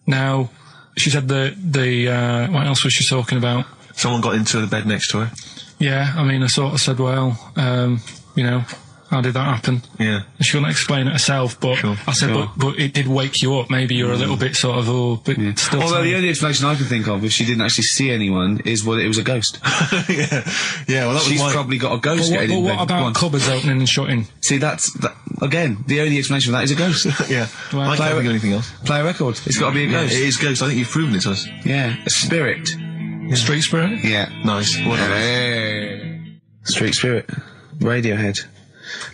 Now, she said what else was she talking about? Someone got into the bed next to her. Yeah, I mean, I sort of said, well, you know, how did that happen? Yeah. And she couldn't explain it herself, but Sure, I said, sure. but it did wake you up. Maybe you're a little bit sort of, still. Although tired. the only explanation I can think of, if she didn't actually see anyone, is it was a ghost. Yeah, well, that She's was probably got a ghost But getting in what bed. Go about on. cupboards opening and shutting? See, again, the only explanation for that is a ghost. Yeah. Well, I can't think of anything else. Play a record. It's got to be a ghost. It is ghost. I think you've proven it to us. Yeah, a spirit. Street spirit? Yeah. Nice. Hey. Street spirit. Radiohead.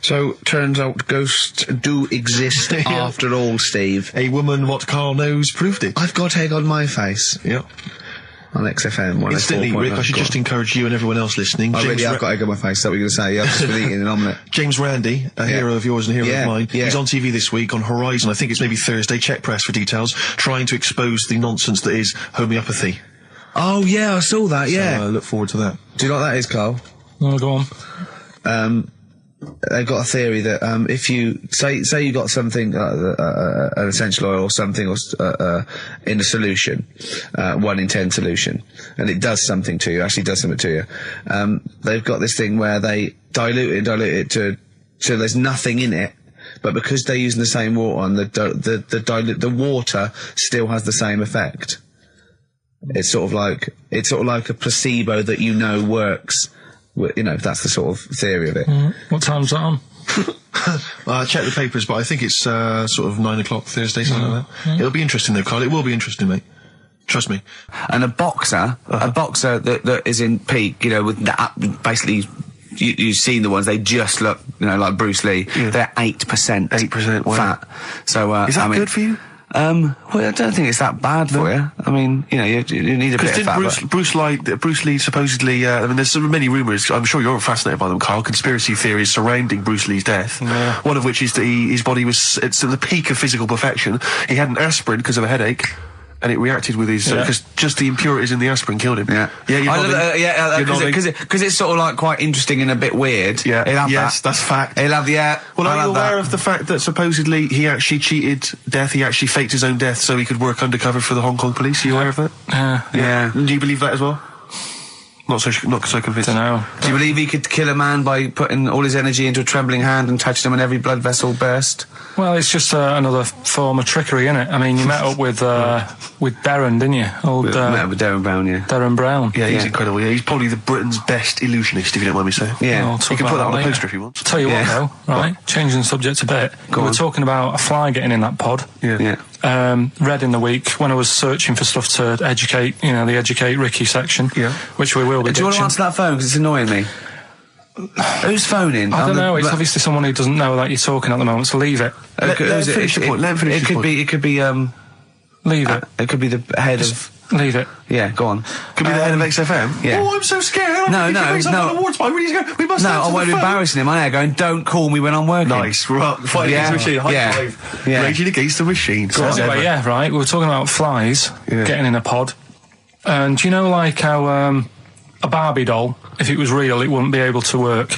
So, turns out ghosts do exist after all, Steve. A woman, what Carl knows, proved it. I've got egg on my face. Yeah. On XFM. Instantly, Rick, I should just encourage you and everyone else listening. I really have got egg on my face. Is that what you're going to say? Yeah, I've just been eating an omelette. James Randy, a hero of yours and a hero of mine. Yeah. He's on TV this week on Horizon. I think it's maybe Thursday. Check press for details. Trying to expose the nonsense that is homeopathy. Oh, yeah, I saw that, yeah. So, look forward to that. Do you know what that is, Carl? Oh, go on. They've got a theory that if you say you got something, an essential oil or something, or in a solution, 1 in 10 solution, and it does something to you, actually does something to you. They've got this thing where they dilute it to there's nothing in it, but because they're using the same water, and the water still has the same effect. It's sort of like a placebo that works. You know, that's the sort of theory of it. What time's that on? I checked the papers, but I think it's sort of 9 o'clock Thursday, something like that. It'll be interesting though, Carl. It will be interesting, mate. Trust me. And a boxer that is in peak, you know, with that, basically, you've seen the ones, they just look, you know, like Bruce Lee. Yeah. They're 8%. 8%, wow. fat. So, is that good for you? Well, I don't think it's that bad for you. I mean, you know, you need a bit of fat. Bruce Lee supposedly, I mean, there's so many rumours, I'm sure you're fascinated by them, Carl, conspiracy theories surrounding Bruce Lee's death. Yeah. One of which is that his body was, it's at the peak of physical perfection. He had an aspirin because of a headache, and it reacted with his, because just the impurities in the aspirin killed him. Yeah. Yeah, because it's sort of like quite interesting and a bit weird. Yeah. Yes, that's fact. He'll have Well, are you aware of the fact that supposedly he actually cheated death? He actually faked his own death so he could work undercover for the Hong Kong police. Are you aware of that? Yeah. Do you believe that as well? Not so convinced. I don't know. Do you believe he could kill a man by putting all his energy into a trembling hand and touching him and every blood vessel burst? Well, it's just another form of trickery, isn't it? I mean, you met up with Darren, didn't you? Met up with Darren Brown, yeah. Darren Brown. Yeah, he's incredible. Yeah, he's probably the Britain's best illusionist, if you don't mind me saying. Yeah. You can put that on a poster if you want. Tell you what, though, right? Changing the subject a bit. We were talking about a fly getting in that pod. Yeah. Read in the week when I was searching for stuff to educate, you know, the Educate Ricky section. Yeah. Which we will be. Do you want to answer that phone? Because it's annoying me. Who's phoning? I don't know. It's obviously someone who doesn't know that you're talking at the moment, so leave it. Let him finish your point. It could be. Leave it. It could be the head of Leave it. Yeah, go on. Could be the head of XFM. Yeah. Oh, I'm so scared. No. We must No, I won't be embarrassing him. I am going, don't call me when I'm working. Nice. We're up. Fighting against the machine. High five. Yeah. Raging against the machine. So anyway, yeah, right. We were talking about flies getting in a pod. And do you know, like, how a Barbie doll, if it was real, it wouldn't be able to work? Do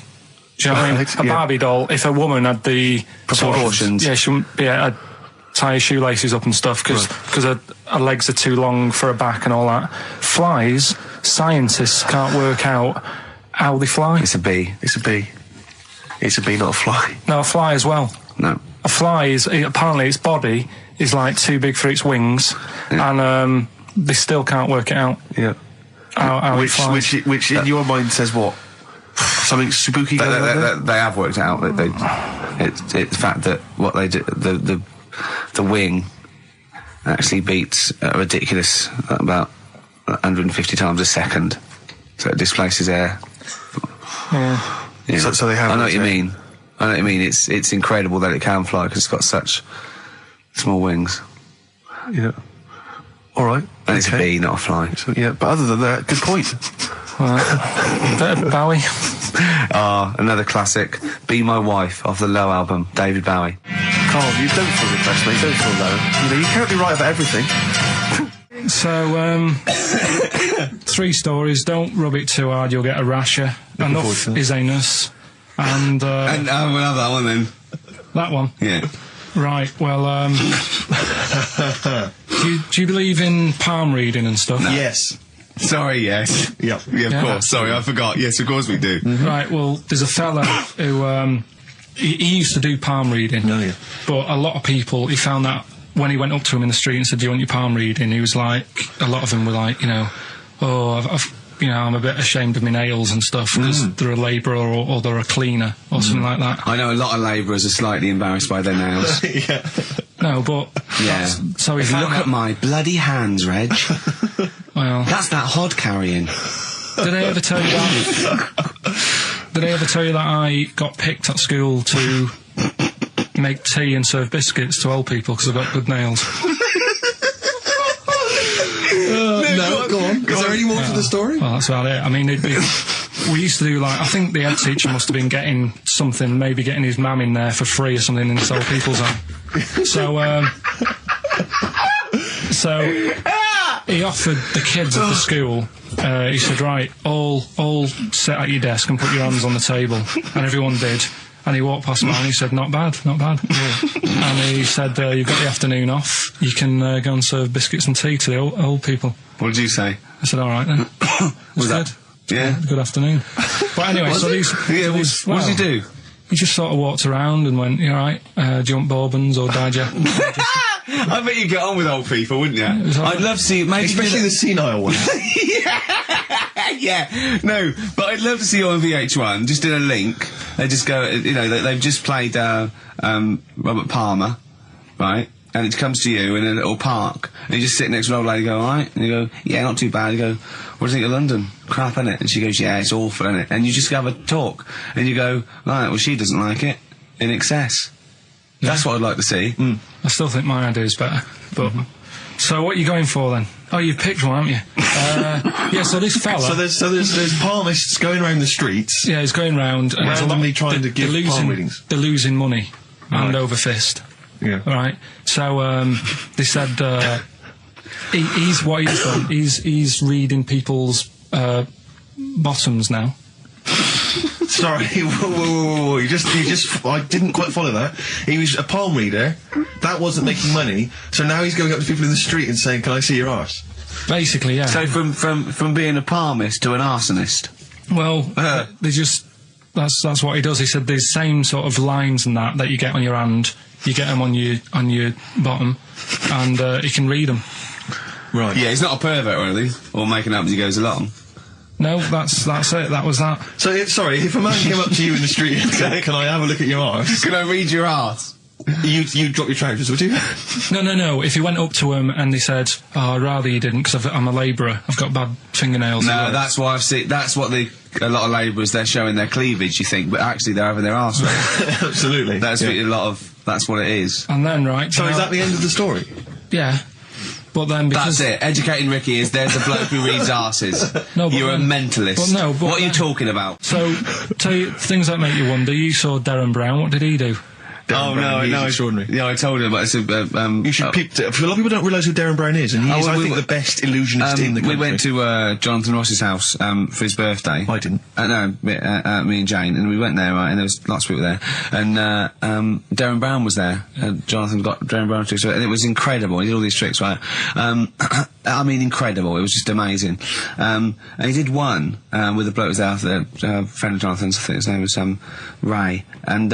you know what I mean? A Barbie doll, if a woman had the proportions. Yeah, she wouldn't be able to tie her shoelaces up and stuff because her legs are too long for her back and all that. Flies, scientists can't work out how they fly. It's a bee. It's a bee. It's a bee, not a fly. No, a fly as well. No. A fly is, apparently its body is like too big for its wings, and they still can't work it out. Yeah. How it flies. Which in your mind says what? Something spooky going on there? They have worked it out. It's the fact that what they do, the wing actually beats a ridiculous about 150 times a second, so it displaces air. Yeah. Yeah. So they have. I know what you mean. It's incredible that it can fly because it's got such small wings. Yeah. All right. And it's a bee, not a fly. So, yeah, but other than that, good point. Bowie. Another classic. Be My Wife off the Low album, David Bowie. Carl, you don't feel depressed, mate. Don't feel low. You can't be right about everything. So, 3 stories. Don't rub it too hard, you'll get a rasher. Enough is anus. And we'll have that one then. That one? Yeah. Right, well, do you believe in palm reading and stuff? No. Yes. Sorry, yes. Yep. Yeah, of course. Sorry, I forgot. Yes, of course we do. Mm-hmm. Right, well, there's a fella who, he used to do palm reading. Oh, yeah. But a lot of people, he found that when he went up to him in the street and said, do you want your palm reading? He was like, a lot of them were like, I'm a bit ashamed of my nails and stuff because they're a labourer or they're a cleaner or something like that. I know a lot of labourers are slightly embarrassed by their nails. Yeah. No, but... Yeah. So if Look at my bloody hands, Reg. Well... That's that hod carrying. Did I ever tell you that? Did I ever tell you that I got picked at school to make tea and serve biscuits to old people because I've got good nails? No, go on. Is there any more to the story? Well, that's about it. I mean, we used to do like, I think the head teacher must have been getting something, maybe getting his mum in there for free or something in this old people's home. So he offered the kids of the school, he said, right, all sit at your desk and put your hands on the table. And everyone did. And he walked past mine and he said, not bad. Yeah. And he said, you've got the afternoon off. You can go and serve biscuits and tea to the old people. What did you say? I said, all right then. Was that? Yeah. Good afternoon. But anyway, what did he do? He just sort of walked around and went, you all right? Do you want bourbons or digest? I bet you get on with old people, wouldn't you? I'd love to see, maybe especially the senile ones. Yeah, no, but I'd love to see you on VH1, just in a link. They just go, they've just played Robert Palmer, right? And it comes to you in a little park, and you just sit next to an old lady and go, alright? And you go, yeah, not too bad. You go, what do you think of London? Crap, innit? And she goes, yeah, it's awful, innit? And you just have a talk, and you go, right, well, she doesn't like it. In excess. Yeah. That's what I'd like to see. I still think my idea is better, but... So what are you going for then? Oh, you've picked one, haven't you? Yeah, so this fella... So there's palmists going around the streets... Yeah, he's going round... and randomly trying to give palm readings. They're losing money, hand over fist. Yeah. Right? So, they said, what he's done, he's reading people's, bottoms now. Sorry, whoa. You just, I didn't quite follow that. He was a palm reader, that wasn't making money, so now he's going up to people in the street and saying, can I see your arse? Basically, yeah. So from being a palmist to an arsonist? Well, that's what he does. He said the same sort of lines and that you get on your hand, you get them on your bottom, and he can read them. Right. Yeah, he's not a pervert or anything, or making up as he goes along. No, that's it. That was that. So, if a man came up to you in the street and said, can I have a look at your arse? Can I read your arse? You'd drop your trousers, would you? No. If he went up to him and they said, oh, I'd rather you didn't because I'm a labourer. I've got bad fingernails. No, that's why I've seen... That's what a lot of labourers, they're showing their cleavage, you think, but actually they're having their arse read. Absolutely. That's what it is. And then, right... So is that the end of the story? Yeah. But then because... That's it. Educating Ricky is there's a bloke who reads arses. No, but You're then, a mentalist. But no, but what are you talking about? So, tell you things that make you wonder. You saw Darren Brown. What did he do? Darren Brown, no, extraordinary. Yeah, I told him, but it's You should peep. A lot of people don't realise who Darren Brown is, and he's, I think, the best illusionist in the country. We went to Jonathan Ross's house for his birthday. I didn't. No, me and Jane, and we went there, right, and there was lots of people there, and Darren Brown was there. Jonathan got Darren Brown tricks, and it was incredible. He did all these tricks, right? I mean, incredible. It was just amazing. And he did one with a bloke who was there, a friend of Jonathan's. I think his name was Ray, and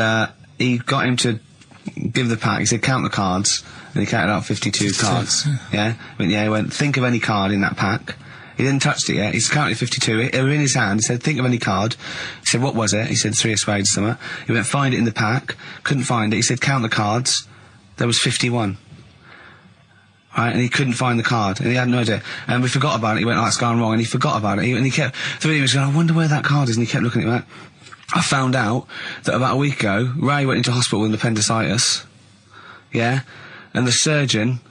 he got him to give the pack. He said, count the cards. And he counted out 52 cards. Yeah? He went, think of any card in that pack. He didn't touch it yet. He's counted 52. They were in his hand. He said, think of any card. He said, what was it? He said, 3 of spades or something. He went, find it in the pack. Couldn't find it. He said, count the cards. There was 51. Right, and he couldn't find the card, and he had no idea. And we forgot about it. He went, oh, it's gone wrong, and he forgot about it. And he kept, so he was going, I wonder where that card is, and he kept looking at it. Like, I found out that about a week ago, Ray went into hospital with appendicitis. Yeah? And the surgeon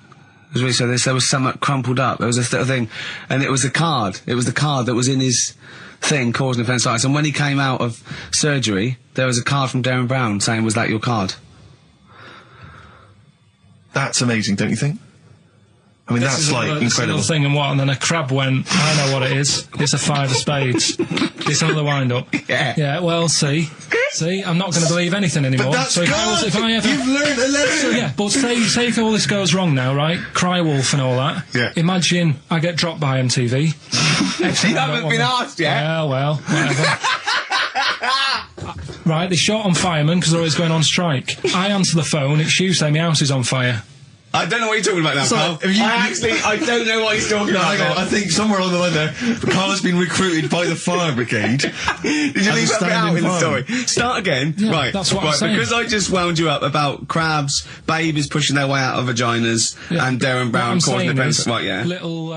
was really so there was something crumpled up. There was a thing. And it was a card. It was the card that was in his thing causing appendicitis. And when he came out of surgery, there was a card from Darren Brown saying, was that your card? That's amazing, don't you think? I mean, that's like incredible. Thing and then a crab went, I know what it is. It's a 5 of spades. It's another wind-up. Yeah, well, see, I'm not going to believe anything anymore. But that's so if I ever... You've learned a lesson! Yeah, but say if all this goes wrong now, right? Cry Wolf and all that. Yeah. Imagine I get dropped by MTV. You haven't been asked yet. Yeah, well, whatever. Right, they short on firemen because they're always going on strike. I answer the phone, it's Tuesday, my house is on fire. I don't know what you're talking about now, pal. I don't know what he's talking about. Hang on, I think somewhere along the line there, Carl has been recruited by the fire brigade. Did you leave that bit out in the story? Start again. Yeah, right. That's what I'm saying. Because I just wound you up about crabs, babies pushing their way out of vaginas, and Darren Brown causing the... Right, yeah. Little,